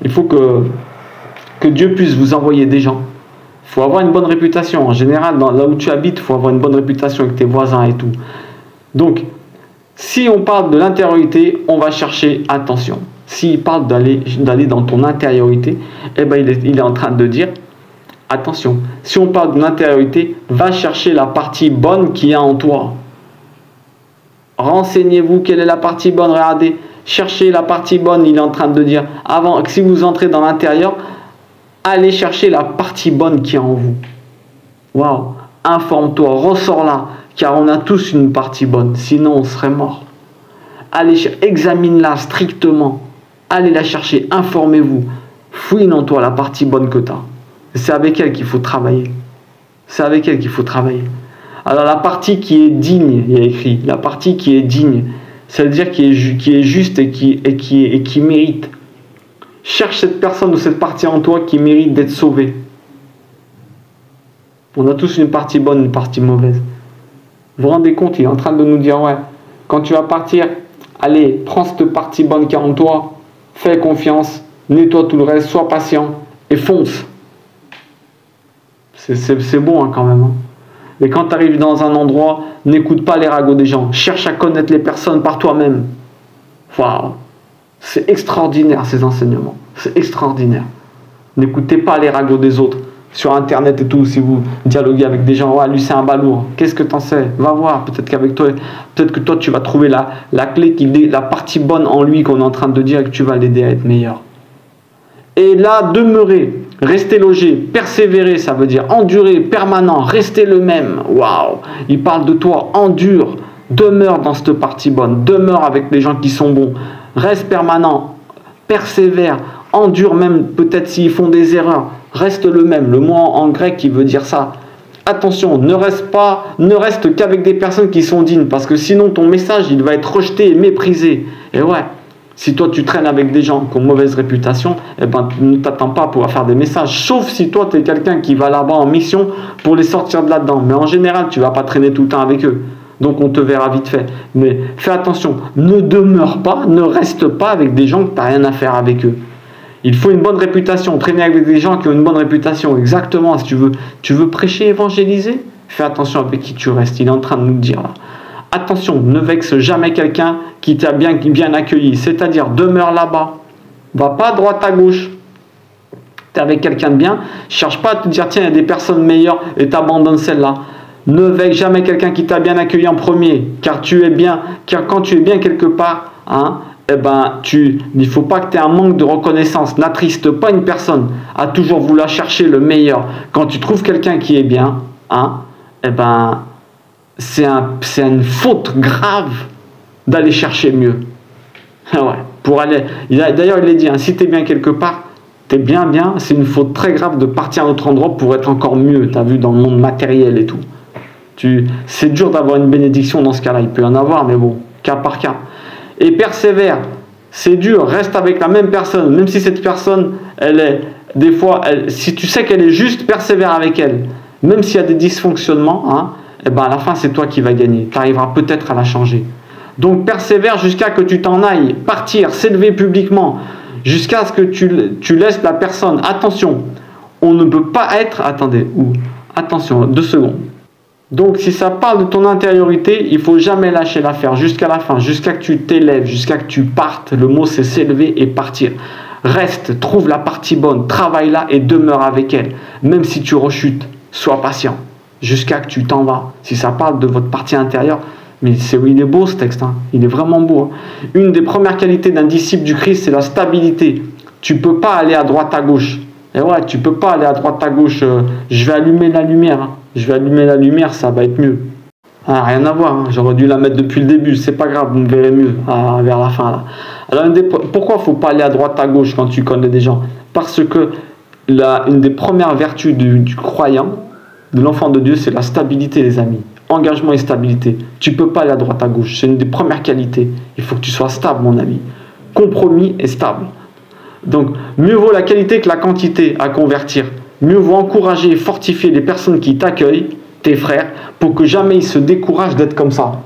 Il faut que Dieu puisse vous envoyer des gens. Il faut avoir une bonne réputation. En général, là où tu habites, il faut avoir une bonne réputation avec tes voisins et tout. Donc, si on parle de l'intériorité, on va chercher attention. S'il parle d'aller dans ton intériorité, eh ben il est en train de dire, attention, si on parle de l'intériorité, va chercher la partie bonne qu'il y a en toi. Renseignez-vous quelle est la partie bonne, regardez, cherchez la partie bonne, il est en train de dire, avant, si vous entrez dans l'intérieur, allez chercher la partie bonne qui est en vous. Waouh, informe-toi, ressors là, car on a tous une partie bonne, sinon on serait mort. Allez, examine-la strictement. Allez la chercher, informez-vous. Fouine en toi la partie bonne que tu as. C'est avec elle qu'il faut travailler. C'est avec elle qu'il faut travailler. Alors la partie qui est digne, il y a écrit, la partie qui est digne, c'est-à-dire qui est juste et qui mérite. Cherche cette personne ou cette partie en toi qui mérite d'être sauvée. On a tous une partie bonne, une partie mauvaise. Vous vous rendez compte, il est en train de nous dire, ouais, quand tu vas partir, allez, prends cette partie bonne qui est en toi, fais confiance, nettoie tout le reste, sois patient et fonce. C'est bon hein, quand même. Hein. Et quand tu arrives dans un endroit, n'écoute pas les ragots des gens. Cherche à connaître les personnes par toi-même. Waouh, c'est extraordinaire ces enseignements. C'est extraordinaire. N'écoutez pas les ragots des autres. Sur internet et tout, si vous dialoguez avec des gens, ouais, lui c'est un balourd, qu'est-ce que t'en sais? Va voir, peut-être qu'avec toi, peut-être que toi tu vas trouver la clé, la partie bonne en lui qu'on est en train de dire et que tu vas l'aider à être meilleur. Et là, demeurer, rester logé, persévérer, ça veut dire endurer, permanent, rester le même. Waouh! Il parle de toi, endure, demeure dans cette partie bonne, demeure avec les gens qui sont bons, reste permanent, persévère, endure même peut-être s'ils font des erreurs. Reste le même, le mot en grec qui veut dire ça. Attention, ne reste qu'avec des personnes qui sont dignes, parce que sinon ton message il va être rejeté et méprisé. Et ouais, si toi tu traînes avec des gens qui ont mauvaise réputation, eh ben ne t'attends pas à pouvoir faire des messages, sauf si toi tu es quelqu'un qui va là-bas en mission pour les sortir de là-dedans. Mais en général, tu vas pas traîner tout le temps avec eux. Donc on te verra vite fait. Mais fais attention, ne demeure pas, ne reste pas avec des gens que tu n'as rien à faire avec eux. Il faut une bonne réputation. Traîner avec des gens qui ont une bonne réputation. Exactement. Si tu veux prêcher, évangéliser, fais attention avec qui tu restes. Il est en train de nous le dire là. Attention, ne vexe jamais quelqu'un qui t'a bien accueilli. C'est-à-dire, demeure là-bas. Va pas à droite à gauche. Tu es avec quelqu'un de bien. Cherche pas à te dire, tiens, il y a des personnes meilleures et t'abandonnes celle-là. Ne vexe jamais quelqu'un qui t'a bien accueilli en premier. Car quand tu es bien quelque part, hein, eh ben, il ne faut pas que tu aies un manque de reconnaissance. N'attriste pas une personne à toujours vouloir chercher le meilleur. Quand tu trouves quelqu'un qui est bien, hein, eh ben, c'est une faute grave d'aller chercher mieux. Ouais, d'ailleurs, il est dit, hein, si tu es bien quelque part, tu es bien, c'est une faute très grave de partir à un autre endroit pour être encore mieux. Tu as vu, dans le monde matériel et tout. C'est dur d'avoir une bénédiction dans ce cas-là. Il peut y en avoir, mais bon, cas par cas. Et persévère. C'est dur. Reste avec la même personne. Même si cette personne, des fois, si tu sais qu'elle est juste, persévère avec elle. Même s'il y a des dysfonctionnements, hein, eh ben à la fin, c'est toi qui vas gagner. Tu arriveras peut-être à la changer. Donc, persévère jusqu'à que tu t'en ailles. Partir, s'élever publiquement. Jusqu'à ce que tu laisses la personne. Attention, on ne peut pas être... Attendez, attention, 2 secondes. Donc, si ça parle de ton intériorité, il ne faut jamais lâcher l'affaire jusqu'à la fin, jusqu'à que tu t'élèves, jusqu'à que tu partes. Le mot, c'est s'élever et partir. Reste, trouve la partie bonne, travaille là et demeure avec elle. Même si tu rechutes, sois patient jusqu'à que tu t'en vas. Si ça parle de votre partie intérieure, mais il est beau ce texte, hein. Il est vraiment beau. Hein. Une des premières qualités d'un disciple du Christ, c'est la stabilité. Tu ne peux pas aller à droite à gauche. Et ouais, tu ne peux pas aller à droite à gauche. Je vais allumer la lumière. Hein. Je vais allumer la lumière, ça va être mieux. Ah, rien à voir, hein. J'aurais dû la mettre depuis le début. C'est pas grave, vous me verrez mieux vers la fin. Là. Alors, pourquoi il ne faut pas aller à droite à gauche quand tu connais des gens? Parce que une des premières vertus du croyant, de l'enfant de Dieu, c'est la stabilité, les amis. Engagement et stabilité. Tu ne peux pas aller à droite à gauche. C'est une des premières qualités. Il faut que tu sois stable, mon ami. Compromis et stable. Donc, mieux vaut la qualité que la quantité à convertir. Mieux vaut encourager et fortifier les personnes qui t'accueillent, tes frères, pour que jamais ils se découragent d'être comme ça.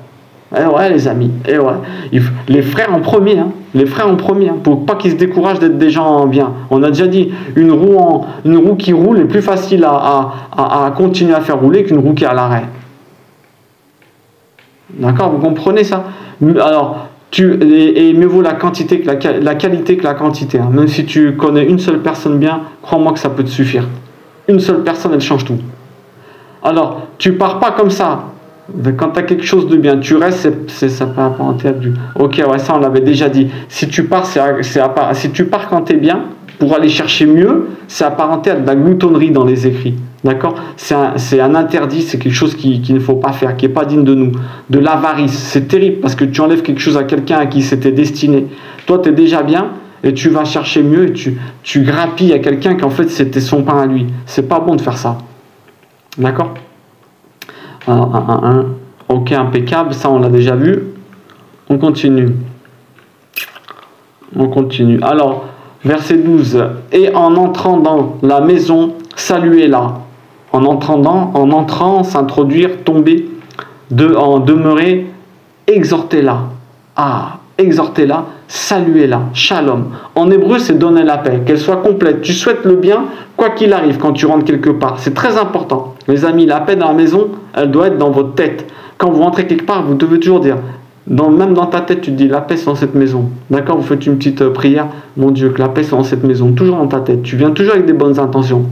Eh ouais, les amis. Eh ouais. Les frères en premier. Hein. Les frères en premier. Hein, pour pas qu'ils se découragent d'être des gens bien. On a déjà dit, une roue qui roule est plus facile à continuer à faire rouler qu'une roue qui est à l'arrêt. D'accord, vous comprenez ça? Alors, et mieux vaut la quantité que la qualité que la quantité. Hein. Même si tu connais une seule personne bien, crois-moi que ça peut te suffire. Une seule personne, elle change tout. Alors, tu pars pas comme ça. Quand tu as quelque chose de bien, tu restes, ça peut apparenter à du... Ok, ouais, ça on l'avait déjà dit. Si tu pars, si tu pars quand tu es bien, pour aller chercher mieux, c'est apparenté à de la gloutonnerie dans les écrits. D'accord? C'est un interdit, c'est quelque chose qu'il ne faut pas faire, qui n'est pas digne de nous. De l'avarice, c'est terrible parce que tu enlèves quelque chose à quelqu'un à qui c'était destiné. Toi, tu es déjà bien et tu vas chercher mieux et tu grappilles à quelqu'un qu'en fait c'était son pain à lui. C'est pas bon de faire ça. D'accord? Ok, impeccable, ça on l'a déjà vu. On continue. Alors, verset 12. Et en entrant dans la maison, saluez-la. En entrant, s'introduire, tomber, en demeurer, exhortez-la. Exhortez-la, saluez-la. Shalom. En hébreu, c'est donner la paix, qu'elle soit complète. Tu souhaites le bien, quoi qu'il arrive, quand tu rentres quelque part. C'est très important. Les amis, la paix dans la maison, elle doit être dans votre tête. Quand vous rentrez quelque part, vous devez toujours dire, même dans ta tête, tu te dis, la paix c'est dans cette maison. D'accord? Vous faites une petite prière, mon Dieu, que la paix c'est dans cette maison. Toujours dans ta tête. Tu viens toujours avec des bonnes intentions.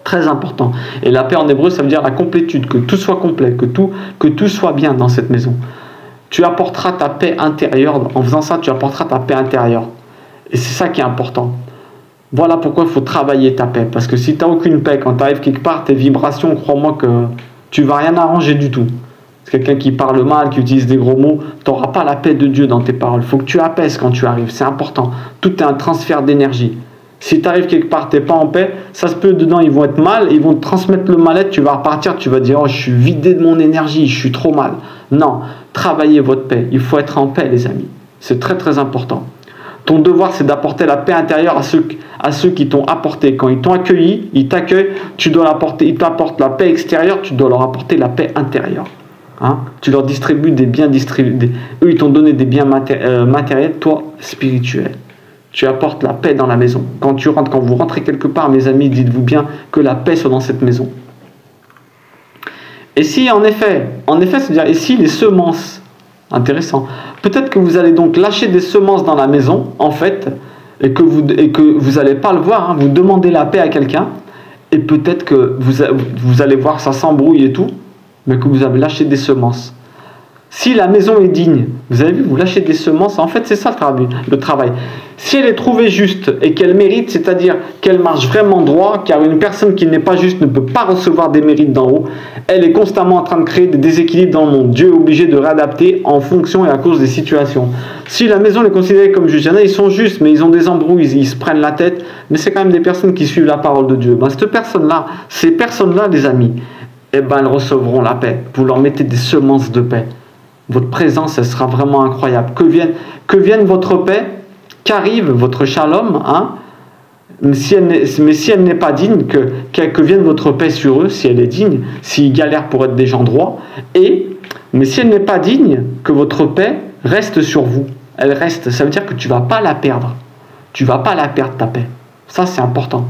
Très important. Et la paix en hébreu, ça veut dire la complétude, que tout soit complet, que tout soit bien dans cette maison. Tu apporteras ta paix intérieure. En faisant ça, tu apporteras ta paix intérieure. Et c'est ça qui est important. Voilà pourquoi il faut travailler ta paix. Parce que si tu n'as aucune paix, quand tu arrives quelque part, tes vibrations, crois-moi que tu ne vas rien arranger du tout. C'est quelqu'un qui parle mal, qui utilise des gros mots, tu n'auras pas la paix de Dieu dans tes paroles. Il faut que tu apaises quand tu arrives. C'est important. Tout est un transfert d'énergie. Si tu arrives quelque part, tu n'es pas en paix, ça se peut dedans, ils vont être mal, ils vont te transmettre le mal-être, tu vas repartir, tu vas dire, oh, je suis vidé de mon énergie, je suis trop mal. Non, travaillez votre paix. Il faut être en paix, les amis. C'est très très important. Ton devoir, c'est d'apporter la paix intérieure à ceux qui t'ont apporté. Quand ils t'ont accueilli, ils t'accueillent, tu dois l'apporter. Ils t'apportent la paix extérieure, tu dois leur apporter la paix intérieure. Hein? Tu leur distribues des biens distribués. Eux, ils t'ont donné des biens matériels, toi, spirituels. Tu apportes la paix dans la maison. Quand vous rentrez quelque part, mes amis, dites-vous bien que la paix soit dans cette maison. Et si, en effet, c'est-à-dire, et si les semences, intéressant, peut-être que vous allez donc lâcher des semences dans la maison, en fait, et que vous n'allez pas le voir, hein, vous demandez la paix à quelqu'un, et peut-être que vous allez voir ça s'embrouille et tout, mais que vous avez lâché des semences. Si la maison est digne, vous avez vu, vous lâchez des semences, en fait c'est ça le travail. Si elle est trouvée juste et qu'elle mérite, c'est-à-dire qu'elle marche vraiment droit, car une personne qui n'est pas juste ne peut pas recevoir des mérites d'en haut, elle est constamment en train de créer des déséquilibres dans le monde. Dieu est obligé de réadapter en fonction et à cause des situations. Si la maison est considérée comme juste, il y en a, ils sont justes, mais ils ont des embrouilles, ils se prennent la tête, mais c'est quand même des personnes qui suivent la parole de Dieu. Ben, ces personnes-là, les amis, eh ben, elles recevront la paix. Vous leur mettez des semences de paix. Votre présence, elle sera vraiment incroyable. Que vienne votre paix, qu'arrive votre shalom, hein, mais si elle n'est pas digne, que vienne votre paix sur eux, si elle est digne, s'ils galèrent pour être des gens droits, mais si elle n'est pas digne, que votre paix reste sur vous. Elle reste, ça veut dire que tu ne vas pas la perdre. Tu ne vas pas la perdre, ta paix. Ça, c'est important.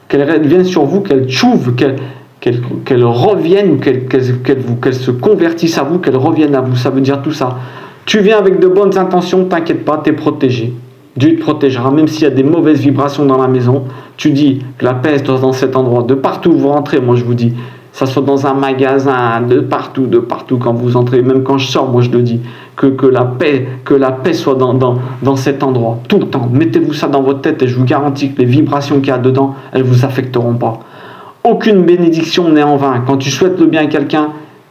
Qu'elle vienne sur vous, qu'elle tchouve, qu'elle revienne, qu'elle se convertisse à vous, qu'elle revienne à vous. Ça veut dire tout ça. Tu viens avec de bonnes intentions, t'inquiète pas, tu es protégé. Dieu te protégera, même s'il y a des mauvaises vibrations dans la maison. Tu dis que la paix est dans cet endroit. De partout où vous rentrez, moi je vous dis, ça soit dans un magasin, de partout quand vous entrez, même quand je sors, moi je le dis, que la paix soit dans cet endroit, tout le temps. Mettez-vous ça dans votre tête et je vous garantis que les vibrations qu'il y a dedans, elles ne vous affecteront pas. Aucune bénédiction n'est en vain. Quand tu souhaites le bien à quelqu'un,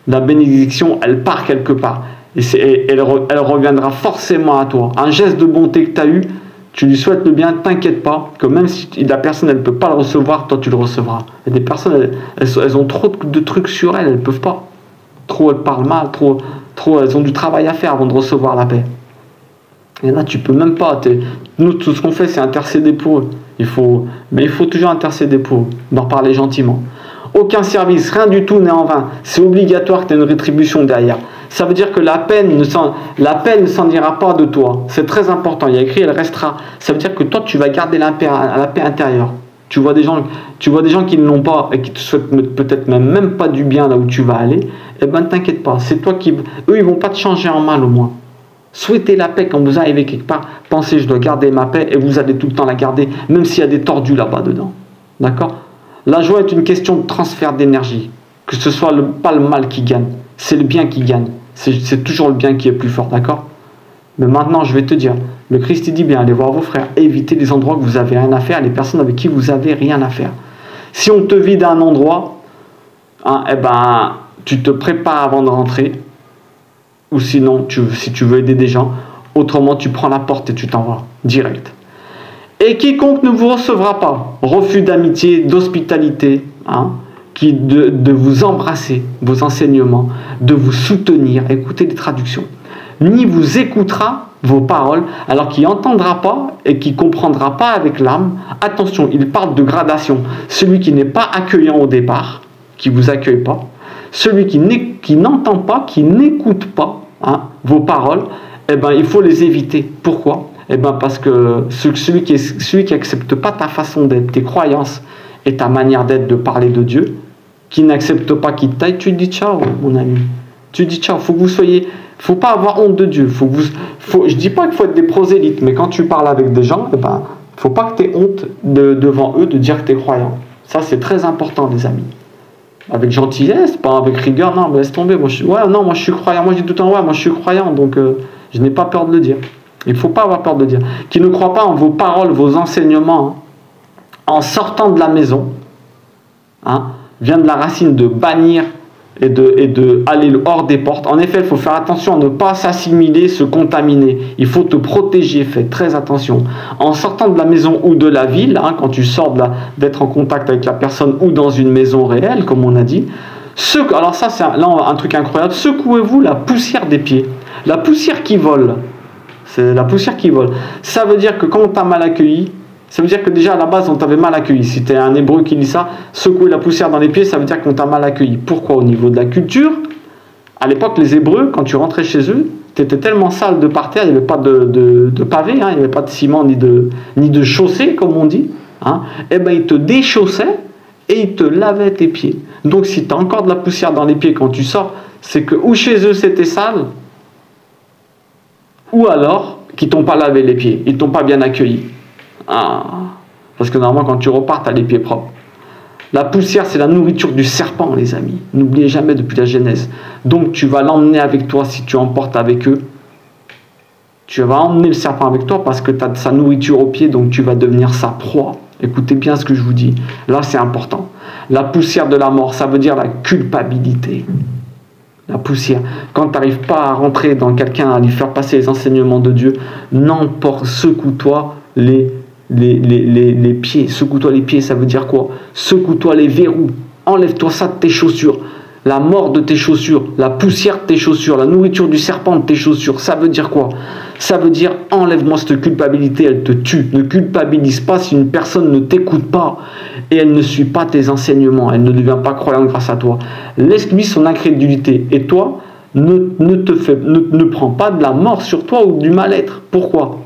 la bénédiction, elle part quelque part. Et elle reviendra forcément à toi. Un geste de bonté que tu as eu, tu lui souhaites le bien, t'inquiète pas, que même si la personne elle ne peut pas le recevoir, toi tu le recevras. Il y a des personnes, elles ont trop de trucs sur elles, elles ne peuvent pas. Trop elles parlent mal, trop elles ont du travail à faire avant de recevoir la paix. Et là tu peux même pas. Nous tout ce qu'on fait c'est intercéder pour eux. Mais il faut toujours intercéder pour eux, leur parler gentiment. Aucun service, rien du tout n'est en vain. C'est obligatoire que tu aies une rétribution derrière. Ça veut dire que la paix ne s'en ira pas de toi. C'est très important. Il y a écrit, elle restera. Ça veut dire que toi, tu vas garder la paix intérieure. Tu vois des gens qui ne l'ont pas et qui te souhaitent peut-être même pas du bien là où tu vas aller. Eh ben, t'inquiète pas. C'est toi qui... Eux, ils vont pas te changer en mal au moins. Souhaitez la paix quand vous arrivez quelque part. Pensez, je dois garder ma paix et vous allez tout le temps la garder, même s'il y a des tordus là-bas dedans. D'accord ? La joie est une question de transfert d'énergie. Que ce soit pas le mal qui gagne, c'est le bien qui gagne. C'est toujours le bien qui est plus fort, d'accord? Mais maintenant, je vais te dire, le Christ il dit bien, allez voir vos frères, évitez les endroits où vous n'avez rien à faire, les personnes avec qui vous n'avez rien à faire. Si on te vide à un endroit, hein, eh ben, tu te prépares avant de rentrer, ou sinon, si tu veux aider des gens, autrement tu prends la porte et tu t'en vas, direct. Et quiconque ne vous recevra pas, refus d'amitié, d'hospitalité, hein, de vous embrasser, vos enseignements, de vous soutenir, écoutez les traductions, ni vous écoutera vos paroles, alors qu'il n'entendra pas et qui ne comprendra pas avec l'âme. Attention, il parle de gradation. Celui qui n'est pas accueillant au départ, qui ne vous accueille pas, celui qui n'entend pas, qui n'écoute pas, hein, vos paroles, eh ben, il faut les éviter. Pourquoi ? Eh ben, parce que celui qui n'accepte pas ta façon d'être, tes croyances et ta manière d'être, de parler de Dieu, qui n'accepte pas qu'il te taille, tu dis ciao, mon ami. Tu dis ciao, faut que vous soyez... faut pas avoir honte de Dieu. Je dis pas qu'il faut être des prosélytes, mais quand tu parles avec des gens, eh ben, faut pas que tu aies honte devant eux de dire que tu es croyant. Ça, c'est très important, les amis. Avec gentillesse, pas avec rigueur, non, mais laisse tomber. Moi, je suis croyant. Moi, je dis tout le temps, ouais, moi, je suis croyant, donc je n'ai pas peur de le dire. Il ne faut pas avoir peur de le dire. Qui ne croit pas en vos paroles, vos enseignements, hein, en sortant de la maison, hein, vient de la racine de bannir et de aller hors des portes. En effet, il faut faire attention à ne pas s'assimiler, se contaminer. Il faut te protéger, fais très attention. En sortant de la maison ou de la ville, hein, quand tu sors d'être en contact avec la personne ou dans une maison réelle, comme on a dit, alors ça, c'est un truc incroyable, secouez-vous la poussière des pieds. La poussière qui vole, c'est la poussière qui vole. Ça veut dire que quand on t'a mal accueilli, ça veut dire que déjà à la base on t'avait mal accueilli. Si tu es un hébreu qui dit ça, secouer la poussière dans les pieds, ça veut dire qu'on t'a mal accueilli. Pourquoi? Au niveau de la culture, à l'époque les hébreux, quand tu rentrais chez eux, Tu étais tellement sale de par terre, il n'y avait pas de pavé, hein, il n'y avait pas de ciment ni de chaussée, comme on dit. Hein, et ben il te déchaussait et il te lavait tes pieds. Donc si tu as encore de la poussière dans les pieds quand tu sors, c'est que ou chez eux c'était sale, ou alors qu'ils t'ont pas lavé les pieds, ils t'ont pas bien accueilli. Ah, parce que normalement quand tu repars, tu as les pieds propres. La poussière, c'est la nourriture du serpent, les amis. N'oubliez jamais depuis la Genèse. Donc tu vas l'emmener avec toi si tu emportes avec eux. Tu vas emmener le serpent avec toi parce que tu as de sa nourriture au pied, donc tu vas devenir sa proie. Écoutez bien ce que je vous dis. Là, c'est important. La poussière de la mort, ça veut dire la culpabilité. La poussière. Quand tu n'arrives pas à rentrer dans quelqu'un, à lui faire passer les enseignements de Dieu, secoue-toi les pieds. Secoue-toi les pieds, ça veut dire quoi? Secoue-toi les verrous. Enlève-toi ça de tes chaussures. La mort de tes chaussures, la poussière de tes chaussures, la nourriture du serpent de tes chaussures. Ça veut dire quoi? Ça veut dire enlève-moi cette culpabilité, elle te tue. Ne culpabilise pas si une personne ne t'écoute pas et elle ne suit pas tes enseignements. Elle ne devient pas croyante grâce à toi. Laisse-lui son incrédulité. Et toi, ne prends pas de la mort sur toi ou du mal-être. Pourquoi?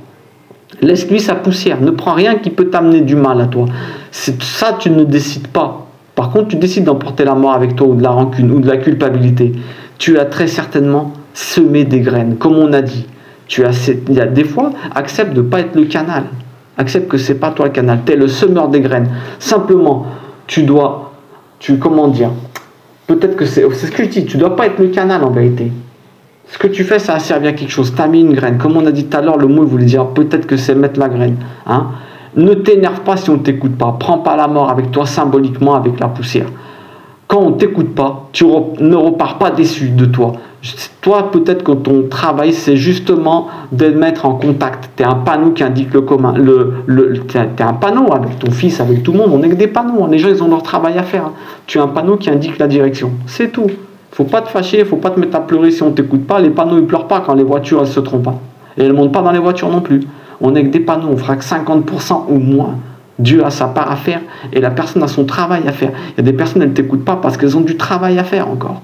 Laisse-lui sa poussière. Ne prends rien qui peut t'amener du mal à toi. Ça, tu ne décides pas. Par contre, tu décides d'emporter la mort avec toi ou de la rancune ou de la culpabilité. Tu as très certainement semé des graines. Comme on a dit, il y a des fois, accepte de ne pas être le canal. Accepte que ce n'est pas toi le canal. Tu es le semeur des graines. Simplement, comment dire, peut-être que c'est ce que je dis, tu ne dois pas être le canal en vérité. Ce que tu fais, ça a servi à quelque chose. Tu as mis une graine. Comme on a dit tout à l'heure, le mot, il voulait dire peut-être que c'est mettre la graine. Hein? Ne t'énerve pas si on ne t'écoute pas. Prends pas la mort avec toi symboliquement avec la poussière. Quand on ne t'écoute pas, tu ne repars pas déçu de toi. Toi, peut-être que ton travail, c'est justement de mettre en contact. Tu es un panneau qui indique le commun. Tu es un panneau avec ton fils, avec tout le monde. On n'est que des panneaux. Les gens, ils ont leur travail à faire. Tu es un panneau qui indique la direction. C'est tout. Faut pas te fâcher, faut pas te mettre à pleurer si on t'écoute pas. Les panneaux, ils pleurent pas quand les voitures, elles se trompent pas. Et elles montent pas dans les voitures non plus. On n'est que des panneaux, on fera que 50% ou moins. Dieu a sa part à faire et la personne a son travail à faire. Il y a des personnes, elles ne t'écoutent pas parce qu'elles ont du travail à faire encore.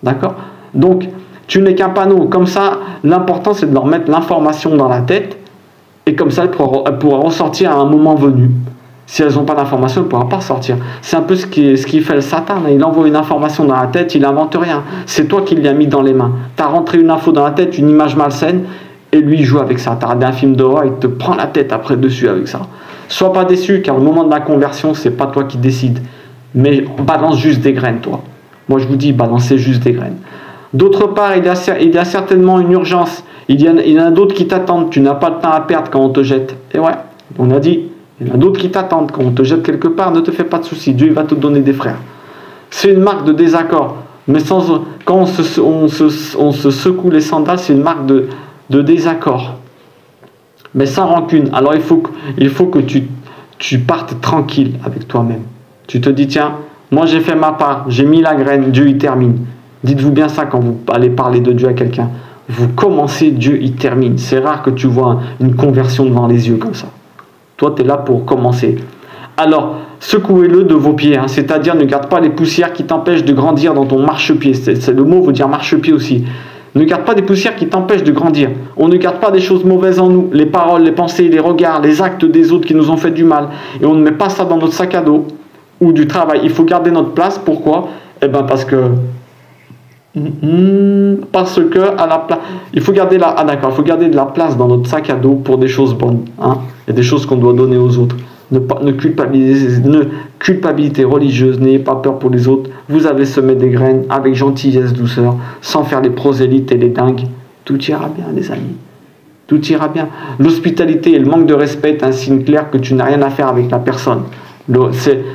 D'accord? Donc, tu n'es qu'un panneau. Comme ça, l'important, c'est de leur mettre l'information dans la tête et comme ça, elle pourra ressortir à un moment venu. Si elles n'ont pas d'information, elle ne pourra pas ressortir. C'est un peu ce qui fait le Satan. Il envoie une information dans la tête, il n'invente rien. C'est toi qui l'as mis dans les mains. Tu as rentré une info dans la tête, une image malsaine, et lui il joue avec ça. Tu as regardé un film d'horreur, il te prend la tête après dessus avec ça. Sois pas déçu, car le moment de la conversion, c'est pas toi qui décides. Mais balance juste des graines, toi. Moi je vous dis, balancez juste des graines. D'autre part, il y a certainement une urgence. Il y en a d'autres qui t'attendent. Tu n'as pas de temps à perdre quand on te jette. Et ouais, on a dit, il y en a d'autres qui t'attendent. Quand on te jette quelque part, ne te fais pas de soucis. Dieu va te donner des frères. C'est une marque de désaccord. Mais quand on se secoue les sandales, c'est une marque de désaccord. Mais sans rancune. Alors il faut que tu partes tranquille avec toi-même. Tu te dis, tiens, moi j'ai fait ma part, j'ai mis la graine, Dieu y termine. Dites-vous bien ça quand vous allez parler de Dieu à quelqu'un. Vous commencez, Dieu y termine. C'est rare que tu vois une conversion devant les yeux comme ça. Toi, tu es là pour commencer. Alors, secouez-le de vos pieds, hein, c'est-à-dire ne garde pas les poussières qui t'empêchent de grandir dans ton marchepied. Le mot veut dire marchepied aussi. Ne garde pas des poussières qui t'empêchent de grandir. On ne garde pas des choses mauvaises en nous, les paroles, les pensées, les regards, les actes des autres qui nous ont fait du mal. Et on ne met pas ça dans notre sac à dos ou du travail. Il faut garder notre place. Pourquoi? Eh bien parce que à la place, il faut garder il faut garder de la place dans notre sac à dos pour des choses bonnes, hein, et des choses qu'on doit donner aux autres. Ne culpabilité religieuse, n'ayez pas peur pour les autres. Vous avez semé des graines avec gentillesse, douceur, sans faire les prosélytes et les dingues. Tout ira bien, les amis. Tout ira bien. L'hospitalité et le manque de respect est un signe clair que tu n'as rien à faire avec la personne.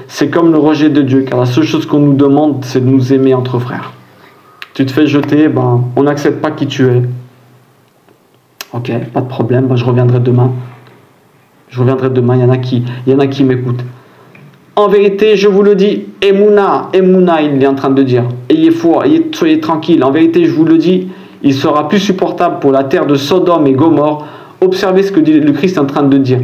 C'est comme le rejet de Dieu, car la seule chose qu'on nous demande, c'est de nous aimer entre frères. Tu te fais jeter, on n'accepte pas qui tu es. Ok, pas de problème, je reviendrai demain. Il y en a qui m'écoutent. En vérité, je vous le dis, Emouna, il est en train de dire. Ayez foi, soyez tranquille. En vérité, je vous le dis, il sera plus supportable pour la terre de Sodome et Gomorrhe. Observez ce que le Christ est en train de dire.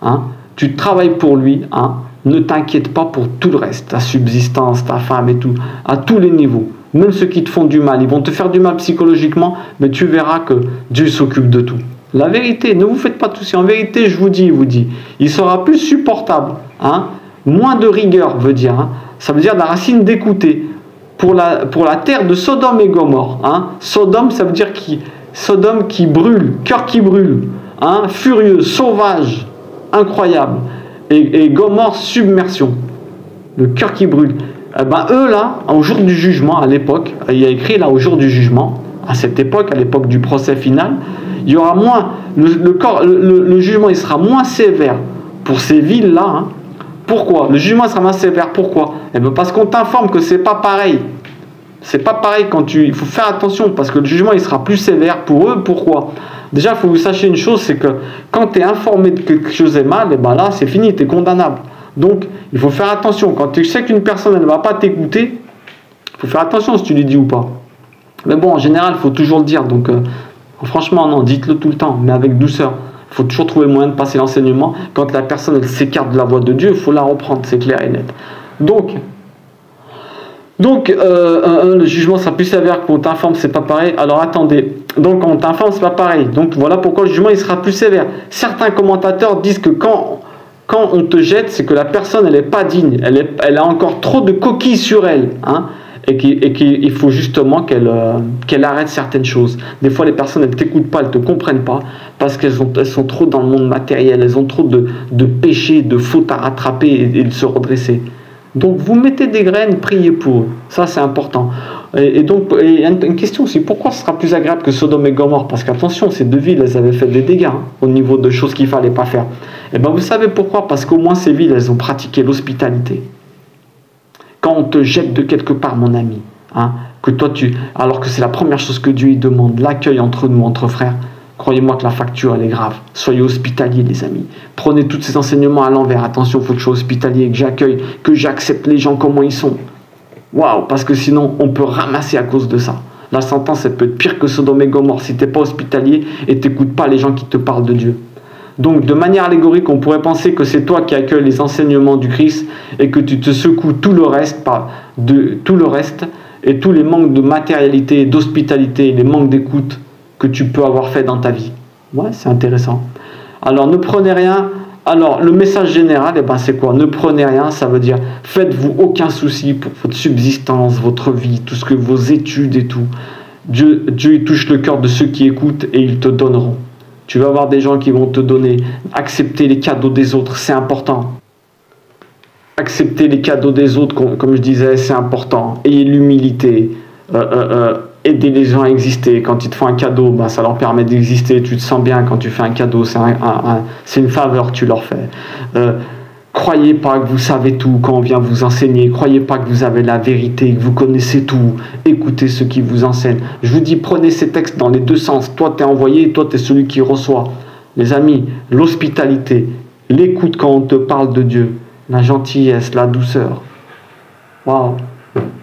Hein? Tu travailles pour lui, hein? Ne t'inquiète pas pour tout le reste, ta subsistance, ta femme et tout, à tous les niveaux. même ceux qui te font du mal, ils vont te faire du mal psychologiquement, mais tu verras que Dieu s'occupe de tout. La vérité, ne vous faites pas de soucis. En vérité, je vous dis, il sera plus supportable. Hein, moins de rigueur, veut dire. Hein, ça veut dire la racine d'écouter. Pour la terre de Sodome et Gomorrhe. Hein, Sodome, ça veut dire Sodome qui brûle, cœur qui brûle. Hein, furieux, sauvage, incroyable. Et Gomorrhe, submersion. Le cœur qui brûle. Eh ben, eux, là, au jour du jugement, à l'époque, il y a écrit là, au jour du jugement, à cette époque, à l'époque du procès final, il y aura moins, le jugement il sera moins sévère pour ces villes-là. Hein. Pourquoi? Le jugement sera moins sévère. Pourquoi? Eh bien parce qu'on t'informe que c'est pas pareil. C'est pas pareil il faut faire attention parce que le jugement il sera plus sévère pour eux. Pourquoi? Déjà, il faut que vous sachiez une chose, c'est que quand tu es informé de quelque chose est mal, et ben là, c'est fini, tu es condamnable. Donc, il faut faire attention. Quand tu sais qu'une personne, elle ne va pas t'écouter, il faut faire attention si tu lui dis ou pas. Mais bon, en général, il faut toujours le dire. Donc, franchement, non, dites-le tout le temps, mais avec douceur. Il faut toujours trouver le moyen de passer l'enseignement. Quand la personne elle s'écarte de la voie de Dieu, il faut la reprendre, c'est clair et net. Donc le jugement sera plus sévère quand on t'informe, c'est pas pareil. Alors attendez, donc quand on t'informe, c'est pas pareil. Donc voilà pourquoi le jugement il sera plus sévère. Certains commentateurs disent que quand on te jette, c'est que la personne elle n'est pas digne, elle a encore trop de coquilles sur elle. Hein, et qu'il faut justement qu'elle arrête certaines choses. Des fois, les personnes, elles ne t'écoutent pas, elles ne te comprennent pas, parce qu'elles sont trop dans le monde matériel, elles ont trop de péchés, de fautes à rattraper et de se redresser. Donc, vous mettez des graines, priez pour eux. Ça, c'est important. Et donc, il y a une question aussi, pourquoi ce sera plus agréable que Sodome et Gomorrhe? Parce qu'attention, ces deux villes, elles avaient fait des dégâts hein, au niveau de choses qu'il ne fallait pas faire. Et bien, vous savez pourquoi? Parce qu'au moins, ces villes, elles ont pratiqué l'hospitalité. Quand on te jette de quelque part, mon ami, hein, que toi alors que c'est la première chose que Dieu il demande, l'accueil entre nous, entre frères, croyez-moi que la facture elle est grave. Soyez hospitaliers, les amis. Prenez tous ces enseignements à l'envers. Attention, il faut que je sois hospitalier, que j'accueille, que j'accepte les gens comment ils sont. Waouh, parce que sinon on peut ramasser à cause de ça. La sentence elle peut être pire que Sodome et Gomorrhe si tu n'es pas hospitalier et tu n'écoutes pas les gens qui te parlent de Dieu. Donc, de manière allégorique, on pourrait penser que c'est toi qui accueilles les enseignements du Christ et que tu te secoues tout le reste et tous les manques de matérialité, d'hospitalité, les manques d'écoute que tu peux avoir fait dans ta vie. Ouais, c'est intéressant. Alors, ne prenez rien. Alors, le message général, c'est quoi? Ne prenez rien, ça veut dire faites-vous aucun souci pour votre subsistance, votre vie, tout ce que vos études et tout. Dieu il touche le cœur de ceux qui écoutent et ils te donneront. Tu vas avoir des gens qui vont te donner. Accepter les cadeaux des autres, c'est important. Accepter les cadeaux des autres, comme je disais, c'est important. Ayez l'humilité. Aider les gens à exister. Quand ils te font un cadeau, ça leur permet d'exister. Tu te sens bien quand tu fais un cadeau. C'est une faveur que tu leur fais. Croyez pas que vous savez tout quand on vient vous enseigner. Croyez pas que vous avez la vérité, que vous connaissez tout. Écoutez ceux qui vous enseignent. Je vous dis, prenez ces textes dans les deux sens. Toi, tu es envoyé et toi, tu es celui qui reçoit. Les amis, l'hospitalité, l'écoute quand on te parle de Dieu, la gentillesse, la douceur. Waouh!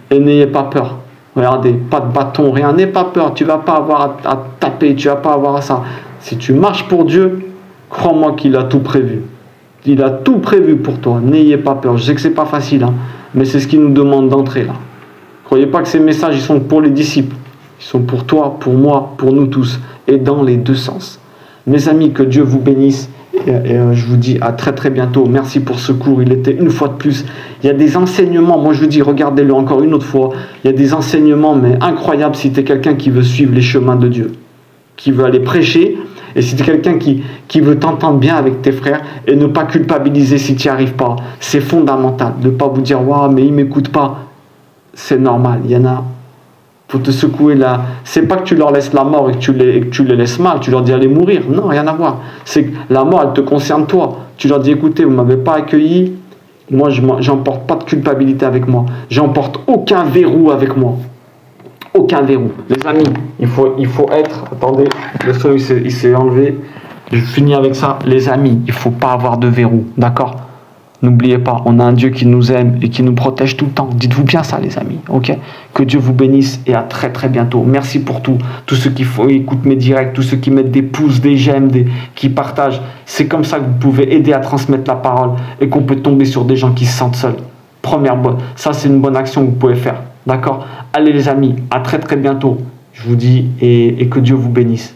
Et n'ayez pas peur. Regardez, pas de bâton, rien. N'aie pas peur. Tu vas pas avoir à taper, tu vas pas avoir à ça. Si tu marches pour Dieu, crois-moi qu'il a tout prévu. Il a tout prévu pour toi. N'ayez pas peur. Je sais que c'est pas facile, hein, mais c'est ce qu'il nous demande d'entrer là. Croyez pas que ces messages ils sont pour les disciples. Ils sont pour toi, pour moi, pour nous tous. Et dans les deux sens. Mes amis, que Dieu vous bénisse. Et je vous dis à très très bientôt. Merci pour ce cours. Il était une fois de plus. Il y a des enseignements. Moi je vous dis, regardez-le encore une autre fois. Il y a des enseignements, mais incroyables si tu es quelqu'un qui veut suivre les chemins de Dieu. Qui veut aller prêcher. Et si tu es quelqu'un qui veut t'entendre bien avec tes frères et ne pas culpabiliser si tu n'y arrives pas, c'est fondamental. Ne pas vous dire, waouh, mais il ne m'écoute pas. C'est normal, il y en a. Il faut te secouer là. C'est pas que tu leur laisses la mort et que tu les laisses mal, tu leur dis allez mourir. Non, rien à voir. C'est que la mort, elle te concerne toi. Tu leur dis écoutez, vous ne m'avez pas accueilli, moi, j'emporte pas de culpabilité avec moi. J'emporte aucun verrou avec moi. Aucun verrou. Les amis, il faut être... Attendez, le son il s'est enlevé. Je finis avec ça. Les amis, il ne faut pas avoir de verrou. D'accord? N'oubliez pas, on a un Dieu qui nous aime et qui nous protège tout le temps. Dites-vous bien ça, les amis. Ok? Que Dieu vous bénisse et à très très bientôt. Merci pour tout. Tous ceux qui écoutent mes directs, tous ceux qui mettent des pouces, des j'aime, qui partagent. C'est comme ça que vous pouvez aider à transmettre la parole et qu'on peut tomber sur des gens qui se sentent seuls. Ça c'est une bonne action que vous pouvez faire. D'accord? Allez les amis, à très très bientôt. Je vous dis et que Dieu vous bénisse.